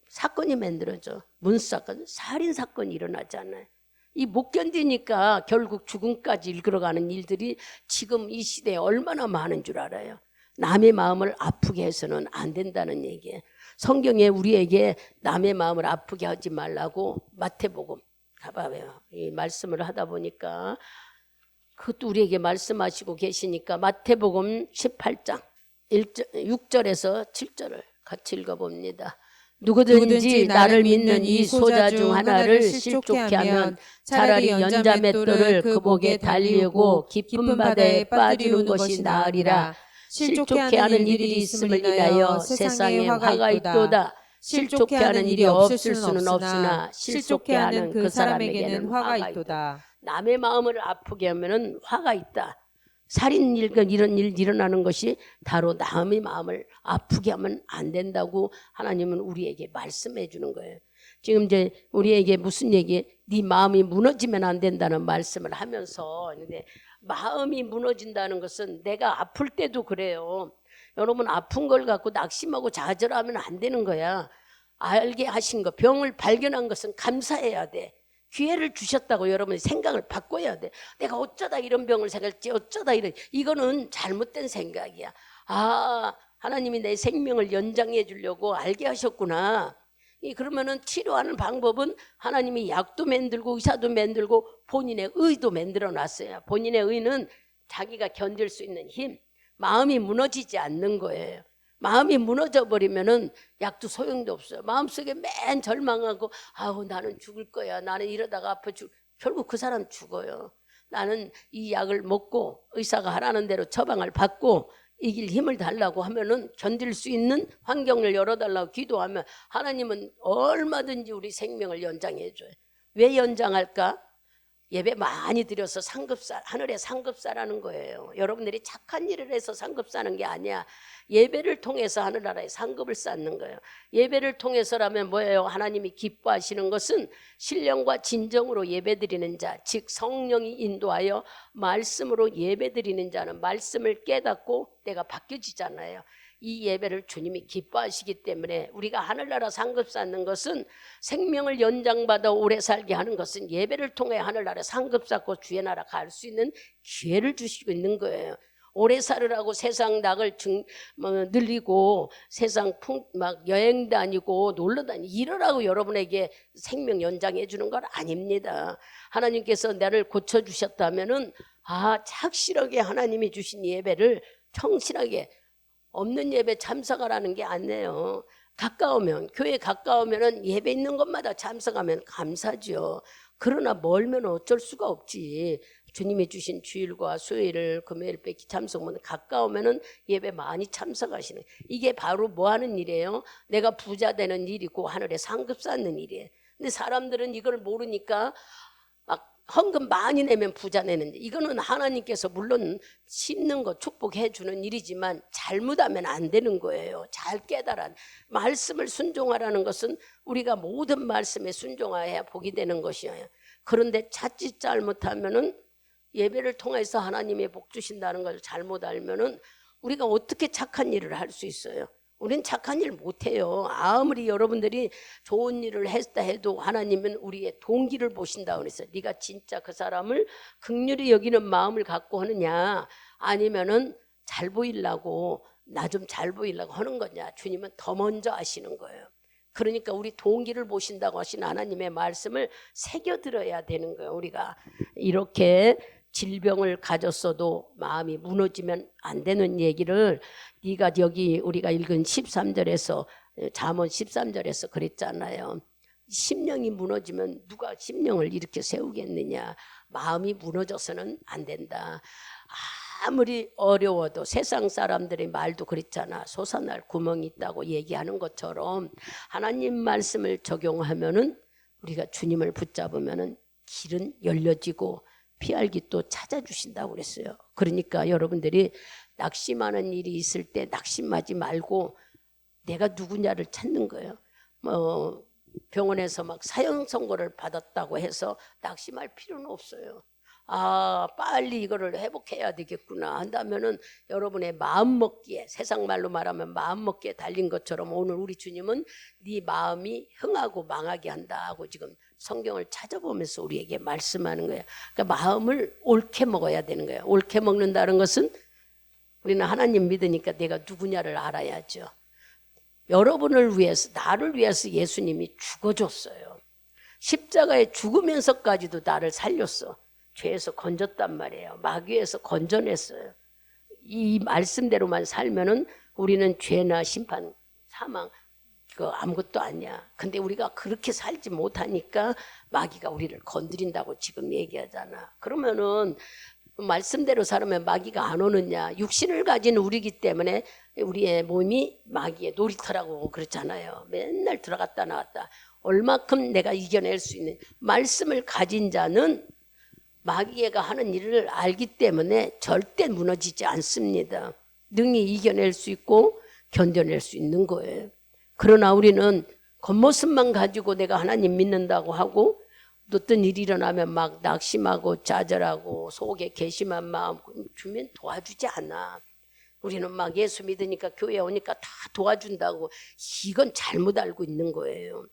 사건이 만들어져. 문사건, 살인사건이 일어나잖아요. 이 못 견디니까 결국 죽음까지 이끌어가는 일들이 지금 이 시대에 얼마나 많은 줄 알아요. 남의 마음을 아프게 해서는 안 된다는 얘기예요. 성경에 우리에게 남의 마음을 아프게 하지 말라고 마태복음 봐봐요. 이 말씀을 하다 보니까 그것도 우리에게 말씀하시고 계시니까 마태복음 18장 6절에서 7절을 같이 읽어봅니다. 누구든지 나를 믿는 이 소자 중 하나를 실족케 하면 차라리 연자맷돌을 그 목에 달리고 깊은 바다에 빠뜨리는 것이 나으리라. 실족케 하는 일이 있음을 인하여 세상에 화가 있도다. 실족케 하는 일이 없을 수는 없으나 실족케 하는 그 사람에게는 화가 있도다. 남의 마음을 아프게 하면은 화가 있다. 살인 일건 이런 일 일어나는 것이 바로 남의 마음을 아프게 하면 안 된다고 하나님은 우리에게 말씀해 주는 거예요. 지금 이제 우리에게 무슨 얘기? 네 마음이 무너지면 안 된다는 말씀을 하면서, 근데 마음이 무너진다는 것은 내가 아플 때도 그래요. 여러분 아픈 걸 갖고 낙심하고 좌절하면 안 되는 거야. 알게 하신 거, 병을 발견한 것은 감사해야 돼. 기회를 주셨다고 여러분이 생각을 바꿔야 돼. 내가 어쩌다 이런 병을 생겼지, 어쩌다 이런, 이거는 잘못된 생각이야. 아, 하나님이 내 생명을 연장해 주려고 알게 하셨구나. 그러면은 치료하는 방법은 하나님이 약도 만들고 의사도 만들고 본인의 의도 만들어 놨어요. 본인의 의는 자기가 견딜 수 있는 힘, 마음이 무너지지 않는 거예요. 마음이 무너져 버리면은 약도 소용도 없어요. 마음속에 맨 절망하고 아우 나는 죽을 거야. 나는 이러다가 아파 결국 그 사람 죽어요. 나는 이 약을 먹고 의사가 하라는 대로 처방을 받고 이길 힘을 달라고 하면은 견딜 수 있는 환경을 열어달라고 기도하면 하나님은 얼마든지 우리 생명을 연장해 줘요. 왜 연장할까? 예배 많이 드려서 상급사, 하늘의 상급사라는 거예요. 여러분들이 착한 일을 해서 상급사는 게 아니야. 예배를 통해서 하늘나라에 상급을 쌓는 거예요. 예배를 통해서라면 뭐예요? 하나님이 기뻐하시는 것은 신령과 진정으로 예배드리는 자, 즉 성령이 인도하여 말씀으로 예배드리는 자는 말씀을 깨닫고 내가 바뀌어지잖아요. 이 예배를 주님이 기뻐하시기 때문에 우리가 하늘나라 상급 쌓는 것은 생명을 연장받아 오래 살게 하는 것은 예배를 통해 하늘나라 상급 쌓고 주의 나라 갈 수 있는 기회를 주시고 있는 거예요. 오래 살으라고 세상 낙을 늘리고 세상 막 여행 다니고 놀러 다니고 이러라고 여러분에게 생명 연장해 주는 건 아닙니다. 하나님께서 나를 고쳐주셨다면은 착실하게 하나님이 주신 예배를 청실하게 없는 예배 참석하라는 게 아니에요. 가까우면 교회 가까우면은 예배 있는 곳마다 참석하면 감사죠. 그러나 멀면 어쩔 수가 없지. 주님이 주신 주일과 수요일을 금요일 빼기 참석하면 가까우면은 예배 많이 참석하시는. 이게 바로 뭐 하는 일이에요? 내가 부자 되는 일이고 하늘에 상급 쌓는 일이에요. 근데 사람들은 이걸 모르니까 막 헌금 많이 내면 부자 내는데 이거는 하나님께서 물론 심는 거 축복해 주는 일이지만 잘못하면 안 되는 거예요. 잘 깨달아 말씀을 순종하라는 것은 우리가 모든 말씀에 순종해야 복이 되는 것이에요. 그런데 자칫 잘못하면은 예배를 통해서 하나님의 복 주신다는 걸 잘못 알면은 우리가 어떻게 착한 일을 할 수 있어요? 우린 착한 일 못해요. 아무리 여러분들이 좋은 일을 했다 해도 하나님은 우리의 동기를 보신다고 그랬어요. 네가 진짜 그 사람을 긍휼히 여기는 마음을 갖고 하느냐 아니면은 잘 보이려고 나 좀 잘 보이려고 하는 거냐. 주님은 더 먼저 아시는 거예요. 그러니까 우리 동기를 보신다고 하신 하나님의 말씀을 새겨들어야 되는 거예요. 우리가 이렇게 질병을 가졌어도 마음이 무너지면 안 되는 얘기를 네가 여기 우리가 읽은 13절에서 잠언 13절에서 그랬잖아요. 심령이 무너지면 누가 심령을 이렇게 세우겠느냐. 마음이 무너져서는 안 된다. 아무리 어려워도 세상 사람들의 말도 그랬잖아. 솟아날 구멍이 있다고 얘기하는 것처럼 하나님 말씀을 적용하면은 우리가 주님을 붙잡으면은 길은 열려지고 피할 길도 찾아주신다고 그랬어요. 그러니까 여러분들이 낙심하는 일이 있을 때 낙심하지 말고 내가 누구냐를 찾는 거예요. 병원에서 막 사형 선고를 받았다고 해서 낙심할 필요는 없어요. 빨리 이거를 회복해야 되겠구나 한다면은 여러분의 마음먹기에 세상 말로 말하면 마음먹기에 달린 것처럼 오늘 우리 주님은 네 마음이 흥하고 망하게 한다고 지금 성경을 찾아보면서 우리에게 말씀하는 거예요. 그러니까 마음을 옳게 먹어야 되는 거예요. 옳게 먹는다는 것은 우리는 하나님 믿으니까 내가 누구냐를 알아야죠. 여러분을 위해서 나를 위해서 예수님이 죽어줬어요. 십자가에 죽으면서까지도 나를 살렸어. 죄에서 건졌단 말이에요. 마귀에서 건져냈어요. 이 말씀대로만 살면은 우리는 죄나 심판, 사망 그거 아무것도 아니야. 근데 우리가 그렇게 살지 못하니까 마귀가 우리를 건드린다고 지금 얘기하잖아. 그러면은 말씀대로 살면 마귀가 안 오느냐. 육신을 가진 우리이기 때문에 우리의 몸이 마귀의 놀이터라고 그렇잖아요. 맨날 들어갔다 나왔다. 얼마큼 내가 이겨낼 수 있는 말씀을 가진 자는 마귀가 하는 일을 알기 때문에 절대 무너지지 않습니다. 능히 이겨낼 수 있고 견뎌낼 수 있는 거예요. 그러나 우리는 겉모습만 가지고 내가 하나님 믿는다고 하고 어떤 일이 일어나면 막 낙심하고 좌절하고 속에 괘씸한 마음 주면 도와주지 않아. 우리는 막 예수 믿으니까 교회 오니까 다 도와준다고. 이건 잘못 알고 있는 거예요.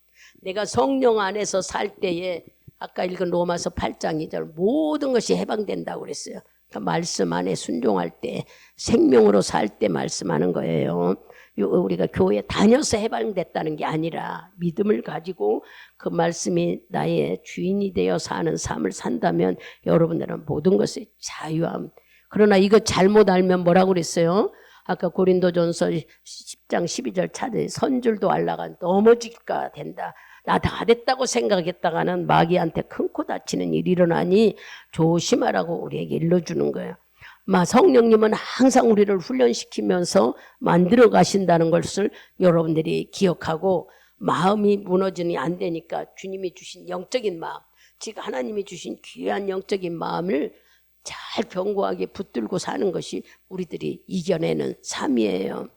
내가 성령 안에서 살 때에 아까 읽은 로마서 8장 2절 모든 것이 해방된다고 그랬어요. 그러니까 말씀 안에 순종할 때 생명으로 살 때 말씀하는 거예요. 우리가 교회에 다녀서 해방됐다는 게 아니라 믿음을 가지고 그 말씀이 나의 주인이 되어 사는 삶을 산다면 여러분들은 모든 것에 자유함. 그러나 이거 잘못 알면 뭐라고 그랬어요? 아까 고린도전서 10장 12절 차례 선줄도 알라가 넘어질까 된다. 나 다 됐다고 생각했다가는 마귀한테 큰 코 다치는 일이 일어나니 조심하라고 우리에게 일러주는 거예요. 성령님은 항상 우리를 훈련시키면서 만들어 가신다는 것을 여러분들이 기억하고 마음이 무너지니 안 되니까 주님이 주신 영적인 마음, 즉 하나님이 주신 귀한 영적인 마음을 잘 견고하게 붙들고 사는 것이 우리들이 이겨내는 삶이에요.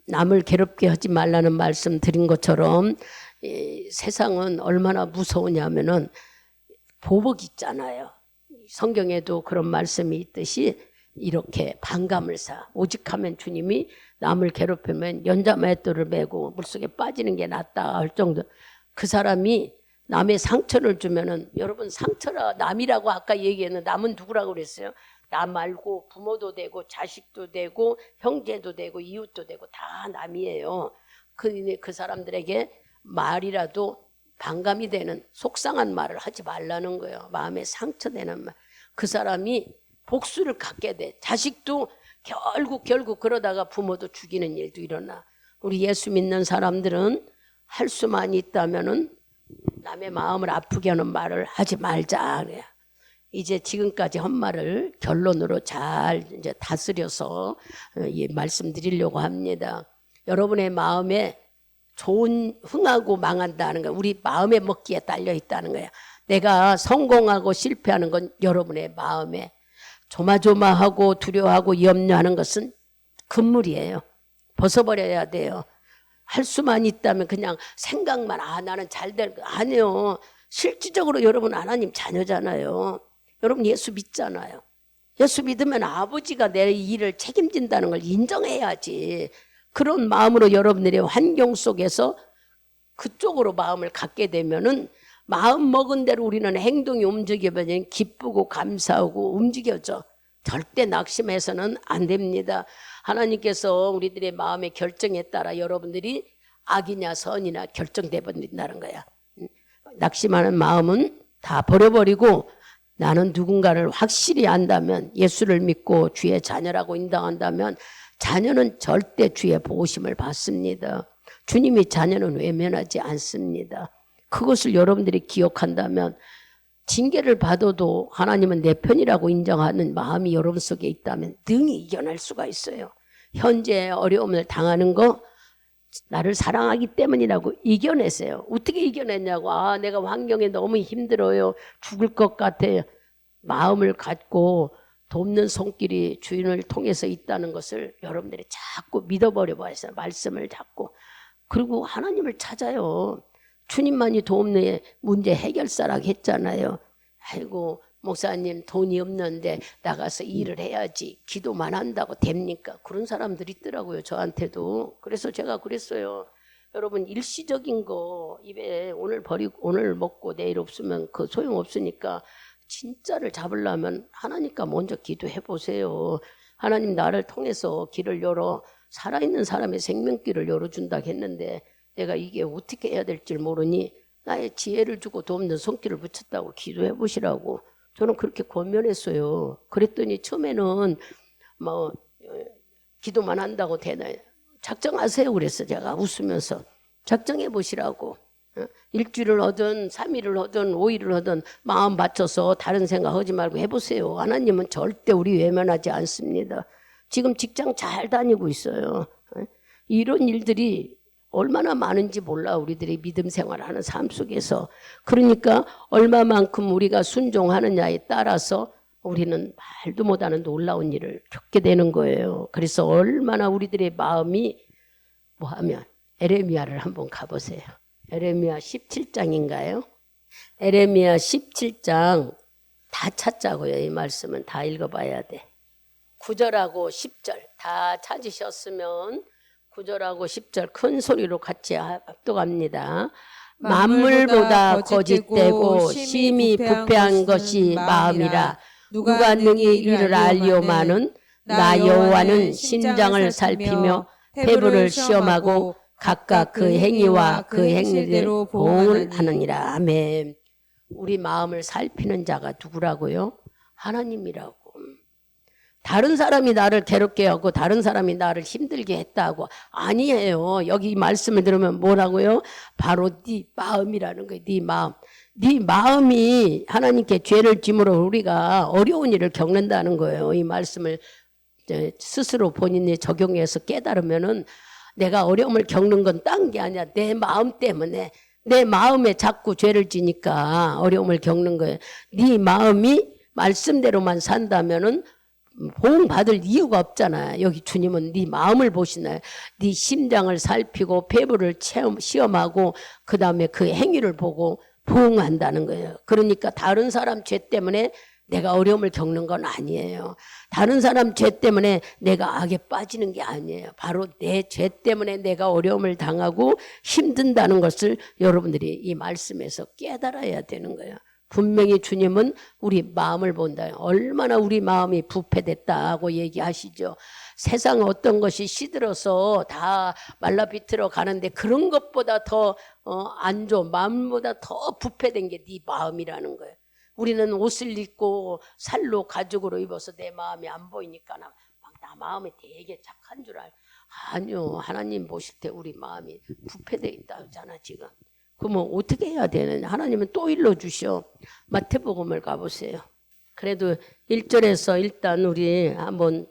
남을 괴롭게 하지 말라는 말씀 드린 것처럼 세상은 얼마나 무서우냐면은 보복 있잖아요. 성경에도 그런 말씀이 있듯이 이렇게 반감을 사. 오직하면 주님이 남을 괴롭히면 연자맷돌을 메고 물속에 빠지는 게 낫다 할 정도. 그 사람이 남의 상처를 주면은 여러분 상처라 남이라고 아까 얘기했는데 남은 누구라고 그랬어요? 나 말고 부모도 되고 자식도 되고 형제도 되고 이웃도 되고 다 남이에요. 그 사람들에게 말이라도 반감이 되는 속상한 말을 하지 말라는 거예요. 마음에 상처되는 말. 그 사람이 복수를 갖게 돼. 자식도 결국 그러다가 부모도 죽이는 일도 일어나. 우리 예수 믿는 사람들은 할 수만 있다면은 남의 마음을 아프게 하는 말을 하지 말자. 그래요. 이제 지금까지 한 말을 결론으로 잘 이제 다스려서 말씀드리려고 합니다. 여러분의 마음에 좋은 흥하고 망한다는 거, 우리 마음의 먹기에 딸려 있다는 거야. 내가 성공하고 실패하는 건 여러분의 마음에 조마조마하고 두려워하고 염려하는 것은 금물이에요. 벗어버려야 돼요. 할 수만 있다면 그냥 생각만 나는 잘 될 거 아니에요. 실질적으로 여러분 하나님 자녀잖아요. 여러분 예수 믿잖아요. 예수 믿으면 아버지가 내 일을 책임진다는 걸 인정해야지. 그런 마음으로 여러분들의 환경 속에서 그쪽으로 마음을 갖게 되면은 마음 먹은 대로 우리는 행동이 움직여버리면 기쁘고 감사하고 움직여져. 절대 낙심해서는 안 됩니다. 하나님께서 우리들의 마음의 결정에 따라 여러분들이 악이냐 선이냐 결정돼 버린다는 거야. 낙심하는 마음은 다 버려버리고 나는 누군가를 확실히 안다면 예수를 믿고 주의 자녀라고 인정한다면 자녀는 절대 주의 보호심을 받습니다. 주님이 자녀는 외면하지 않습니다. 그것을 여러분들이 기억한다면 징계를 받아도 하나님은 내 편이라고 인정하는 마음이 여러분 속에 있다면 능히 이겨낼 수가 있어요. 현재 어려움을 당하는 거 나를 사랑하기 때문이라고 이겨내세요. 어떻게 이겨냈냐고. 내가 환경에 너무 힘들어요. 죽을 것 같아요. 마음을 갖고 돕는 손길이 주인을 통해서 있다는 것을 여러분들이 자꾸 믿어버려 봐요. 말씀을 잡고. 그리고 하나님을 찾아요. 주님만이 돕는 문제 해결사라고 했잖아요. 아이고 목사님 돈이 없는데 나가서 일을 해야지 기도만 한다고 됩니까? 그런 사람들이 있더라고요. 저한테도. 그래서 제가 그랬어요. 여러분 일시적인 거 입에 오늘 버리고 오늘 먹고 내일 없으면 그 소용없으니까 진짜를 잡으려면 하나님과 먼저 기도해 보세요. 하나님 나를 통해서 길을 열어 살아있는 사람의 생명길을 열어준다고 했는데 내가 이게 어떻게 해야 될지 모르니 나의 지혜를 주고 돕는 손길을 붙였다고 기도해 보시라고 저는 그렇게 권면했어요. 그랬더니 처음에는 뭐 기도만 한다고 되나요? 작정하세요 그랬어. 제가 웃으면서 작정해 보시라고. 일주일을 하든 3일을 하든 5일을 하든 마음 맞춰서 다른 생각 하지 말고 해보세요. 하나님은 절대 우리 외면하지 않습니다. 지금 직장 잘 다니고 있어요. 이런 일들이 얼마나 많은지 몰라. 우리들이 믿음 생활하는 삶 속에서. 그러니까 얼마만큼 우리가 순종하느냐에 따라서 우리는 말도 못하는 놀라운 일을 겪게 되는 거예요. 그래서 얼마나 우리들의 마음이 뭐하면 에레미야를 한번 가보세요. 에레미야 17장인가요? 에레미야 17장 다 찾자고요. 이 말씀은 다 읽어봐야 돼. 9절하고 10절 다 찾으셨으면 9절하고 10절 큰 소리로 같이 합독합니다. 만물보다 거짓되고 심히 부패한 것이 마음이라. 누가 능히 이를 알리오마는 나 여호와는 심장을 살피며 태부를 시험하고 각각 그 행위와 그 행위대로 보응을 하느니라. 아멘. 우리 마음을 살피는 자가 누구라고요? 하나님이라고. 다른 사람이 나를 괴롭게 하고 다른 사람이 나를 힘들게 했다고. 아니에요. 여기 말씀을 들으면 뭐라고요? 바로 네 마음이라는 거예요. 네 마음. 네 마음이 하나님께 죄를 짐으로 우리가 어려운 일을 겪는다는 거예요. 이 말씀을 스스로 본인이 적용해서 깨달으면은 내가 어려움을 겪는 건 딴 게 아니야. 내 마음 때문에. 내 마음에 자꾸 죄를 지니까 어려움을 겪는 거예요. 네 마음이 말씀대로만 산다면은 보응 받을 이유가 없잖아. 여기 주님은 네 마음을 보시나요? 네 심장을 살피고 폐부를 시험하고 그 다음에 그 행위를 보고 보응한다는 거예요. 그러니까 다른 사람 죄 때문에 내가 어려움을 겪는 건 아니에요. 다른 사람 죄 때문에 내가 악에 빠지는 게 아니에요. 바로 내 죄 때문에 내가 어려움을 당하고 힘든다는 것을 여러분들이 이 말씀에서 깨달아야 되는 거예요. 분명히 주님은 우리 마음을 본다. 얼마나 우리 마음이 부패됐다고 얘기하시죠. 세상 어떤 것이 시들어서 다 말라비틀어 가는데 그런 것보다 더 안 좋은 마음보다 더 부패된 게 네 마음이라는 거예요. 우리는 옷을 입고 살로 가죽으로 입어서 내 마음이 안 보이니까 나 마음이 되게 착한 줄 알고. 아니요. 하나님 보실 때 우리 마음이 부패되어 있다잖아 지금. 그러면 어떻게 해야 되느냐. 하나님은 또 일러주셔. 마태복음을 가보세요. 그래도 1절에서 일단 우리 한번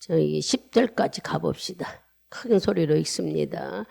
10절까지 가봅시다. 큰 소리로 읽습니다.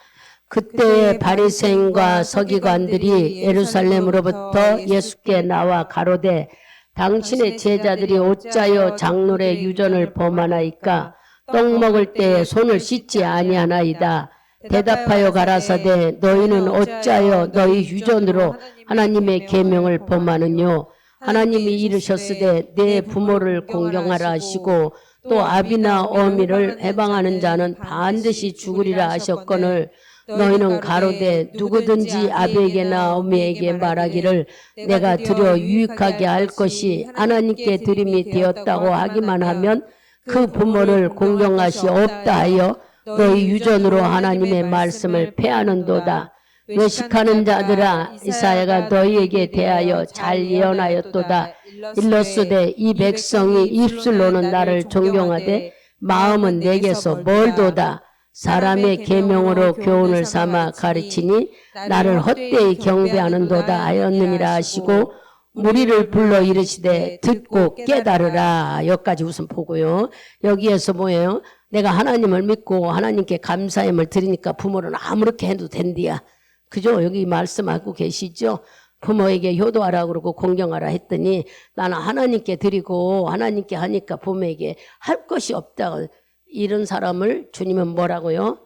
그때 바리새인과 서기관들이 예루살렘으로부터 예수께 나와 가로되 당신의 제자들이 어찌하여 장로의 유전을 범하나이까? 떡 먹을 때에 손을 씻지 아니하나이다. 대답하여 가라사대 너희는 어찌하여 너희 유전으로 하나님의 계명을 범하느뇨? 하나님이 이르셨으되 내 부모를 공경하라 하시고 또 아비나 어미를 해방하는 자는 반드시 죽으리라 하셨거늘 너희는 가로되 누구든지 아비에게나 어미에게 말하기를 내가 드려 유익하게 할 것이 하나님께 드림이 되었다고 하기만 하면 그 부모를 공경하시 없다 하여 너희 유전으로 하나님의 말씀을 폐하는도다. 외식하는 자들아 이사야가 너희에게 대하여 잘 예언하였도다. 일러스되 이 백성이 입술로는 나를 존경하되 마음은 내게서 멀도다. 사람의 계명으로 교훈을 삼아 가르치니 나를 헛되이 경배하는도다 하였느니라 하시고 무리를 불러 이르시되 듣고 깨달으라. 여기까지 우선 보고요. 여기에서 뭐예요? 내가 하나님을 믿고 하나님께 감사함을 드리니까 부모는 아무렇게 해도 된디야. 그죠? 여기 말씀하고 계시죠? 부모에게 효도하라 그러고 공경하라 했더니 나는 하나님께 드리고 하나님께 하니까 부모에게 할 것이 없다. 이런 사람을 주님은 뭐라고요?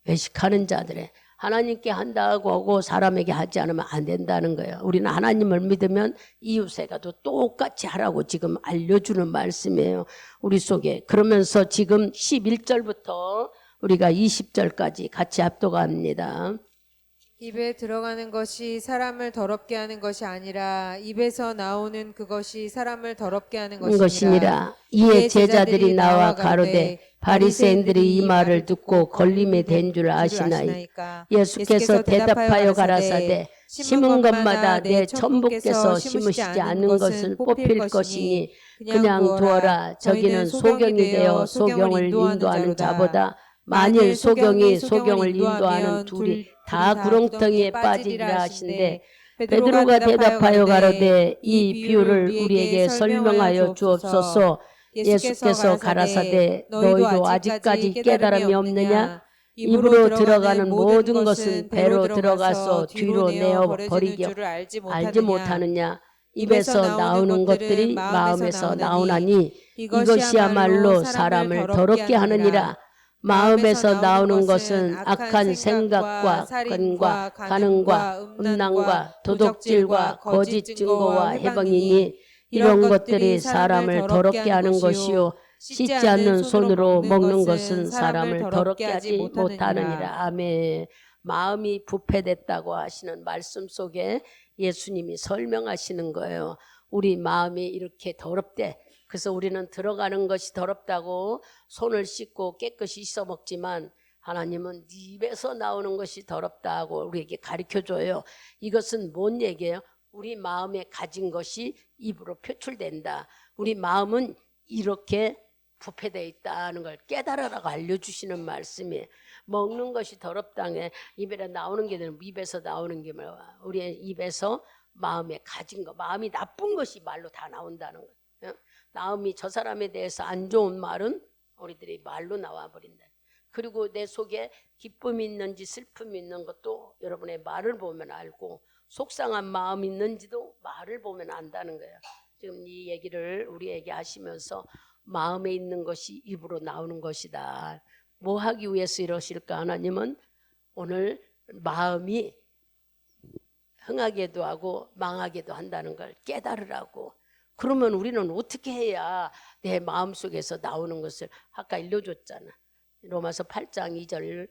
외식하는 자들에 하나님께 한다고 하고 사람에게 하지 않으면 안 된다는 거예요. 우리는 하나님을 믿으면 이웃에게도 똑같이 하라고 지금 알려주는 말씀이에요. 우리 속에. 그러면서 지금 11절부터 우리가 20절까지 같이 합독합니다. 입에 들어가는 것이 사람을 더럽게 하는 것이 아니라 입에서 나오는 그것이 사람을 더럽게 하는 것이니라. 것이니라. 이에 제자들이 나와 가로되 바리새인들이 이 말을 듣고 걸림에 댄 줄 아시나이까. 예수께서 대답하여 가라사대 심은 것마다 내 천부께서 심으시지 않은 것은 뽑힐 것이니 그냥 두어라. 저기는 소경이 되어 소경을 인도하는 자보다 만일 소경이 소경을 인도하는 둘이 다 구렁텅이에 빠지리라 하신대. 베드로가 대답하여 가로되 이 비유를 우리에게 설명하여 주옵소서. 예수께서 가라사대 너희도 아직까지 깨달음이 없느냐? 입으로 들어가는 모든 것은 배로 들어가서 뒤로 내어 버리게 알지 못하느냐? 입에서 나오는 것들이 마음에서 나오나니 이것이야말로 사람을 더럽게 하느니라. 마음에서 나오는 것은 악한 생각과 끈과 간음과 음란과 도둑질과 거짓 증거와 해방이니 이런 것들이 사람을 더럽게 하는 것이요 씻지 않는 손으로 먹는 것은 사람을 더럽게 하지 못하느니라. 아멘. 마음이 부패됐다고 하시는 말씀 속에 예수님이 설명하시는 거예요. 우리 마음이 이렇게 더럽대. 그래서 우리는 들어가는 것이 더럽다고 손을 씻고 깨끗이 씻어 먹지만 하나님은 네 입에서 나오는 것이 더럽다고 우리에게 가르쳐줘요. 이것은 뭔 얘기예요? 우리 마음에 가진 것이 입으로 표출된다. 우리 마음은 이렇게 부패되어 있다는 걸 깨달으라고 알려주시는 말씀이에요. 먹는 것이 더럽다네. 입에 나오는 게 입에서 나오는 게 뭐야? 우리의 입에서 마음에 가진 거, 마음이 나쁜 것이 말로 다 나온다는 거예요. 마음이 저 사람에 대해서 안 좋은 말은 우리들이 말로 나와버린다. 그리고 내 속에 기쁨이 있는지 슬픔이 있는 것도 여러분의 말을 보면 알고 속상한 마음이 있는지도 말을 보면 안다는 거예요. 지금 이 얘기를 우리에게 하시면서 마음에 있는 것이 입으로 나오는 것이다. 뭐 하기 위해서 이러실까? 하나님은 오늘 마음이 흥하게도 하고 망하게도 한다는 걸 깨달으라고. 그러면 우리는 어떻게 해야 내 마음속에서 나오는 것을 아까 읽어줬잖아. 로마서 8장 2절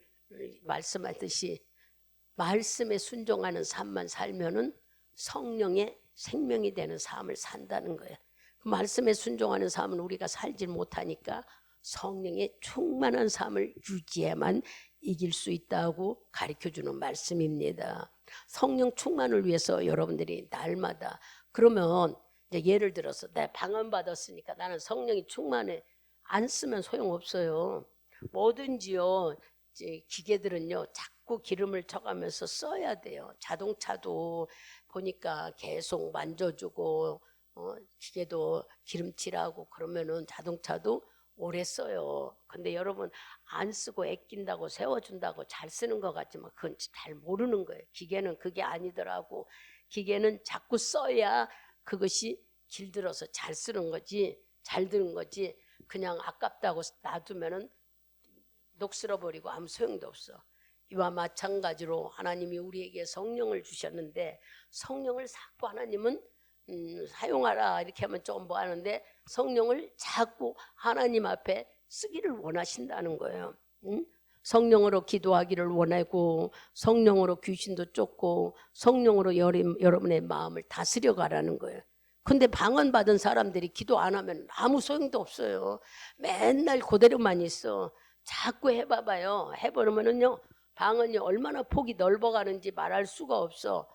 말씀하듯이 말씀에 순종하는 삶만 살면은 성령의 생명이 되는 삶을 산다는 거예요. 그 말씀에 순종하는 삶은 우리가 살지 못하니까 성령의 충만한 삶을 유지해야만 이길 수 있다고 가르쳐주는 말씀입니다. 성령 충만을 위해서 여러분들이 날마다 그러면 이제 예를 들어서 내 방언 받았으니까 나는 성령이 충만해. 안 쓰면 소용없어요. 뭐든지요. 이제 기계들은요. 자꾸 기름을 쳐가면서 써야 돼요. 자동차도 보니까 계속 만져주고 기계도 기름칠하고 그러면은 자동차도 오래 써요. 근데 여러분 안 쓰고 아낀다고 세워준다고 잘 쓰는 것 같지만 그건 잘 모르는 거예요. 기계는 그게 아니더라고. 기계는 자꾸 써야 그것이 길들어서 잘 쓰는 거지, 잘 드는 거지. 그냥 아깝다고 놔두면은 녹슬어 버리고 아무 소용도 없어. 이와 마찬가지로 하나님이 우리에게 성령을 주셨는데 성령을 자꾸 하나님은 사용하라 이렇게 하면 좀 뭐 하는데 성령을 자꾸 하나님 앞에 쓰기를 원하신다는 거예요. 성령으로 기도하기를 원하고 성령으로 귀신도 쫓고 성령으로 여러분의 마음을 다스려 가라는 거예요. 근데 방언 받은 사람들이 기도 안 하면 아무 소용도 없어요. 맨날 그대로만 있어. 자꾸 해봐봐요. 해보면은요 방언이 얼마나 폭이 넓어가는지 말할 수가 없어.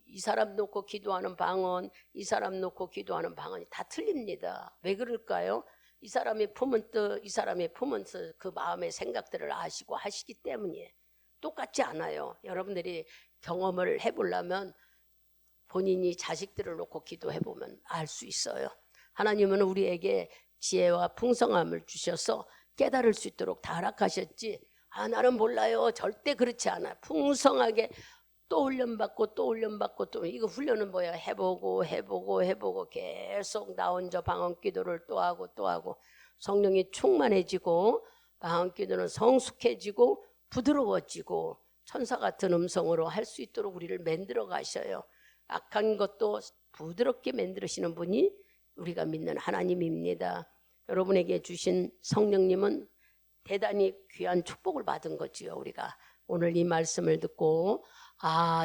이 사람 놓고 기도하는 방언, 이 사람 놓고 기도하는 방언이 다 틀립니다. 왜 그럴까요? 이 사람이 품은 뜻, 이 사람이 품은 뜻, 그 마음의 생각들을 아시고 하시기 때문이에요. 똑같지 않아요. 여러분들이 경험을 해보려면 본인이 자식들을 놓고 기도해보면 알 수 있어요. 하나님은 우리에게 지혜와 풍성함을 주셔서 깨달을 수 있도록 다 허락하셨지. 나는 몰라요. 절대 그렇지 않아. 풍성하게 또 훈련받고 또 훈련받고 또 이거 훈련은 뭐야? 해보고 계속 나 혼자 방언 기도를 또 하고 성령이 충만해지고 방언 기도는 성숙해지고 부드러워지고 천사 같은 음성으로 할 수 있도록 우리를 만들어 가셔요. 악한 것도 부드럽게 만드시는 분이 우리가 믿는 하나님입니다. 여러분에게 주신 성령님은 대단히 귀한 축복을 받은 거지요. 우리가 오늘 이 말씀을 듣고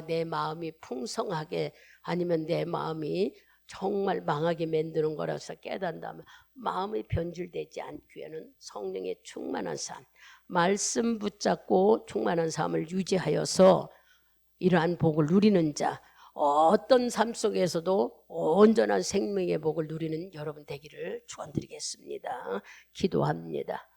내 마음이 풍성하게 아니면 내 마음이 정말 망하게 만드는 거라서 깨닫는다면 마음이 변질되지 않기 위해는 성령의 충만한 삶, 말씀 붙잡고 충만한 삶을 유지하여서 이러한 복을 누리는 자, 어떤 삶 속에서도 온전한 생명의 복을 누리는 여러분 되기를 축원드리겠습니다. 기도합니다.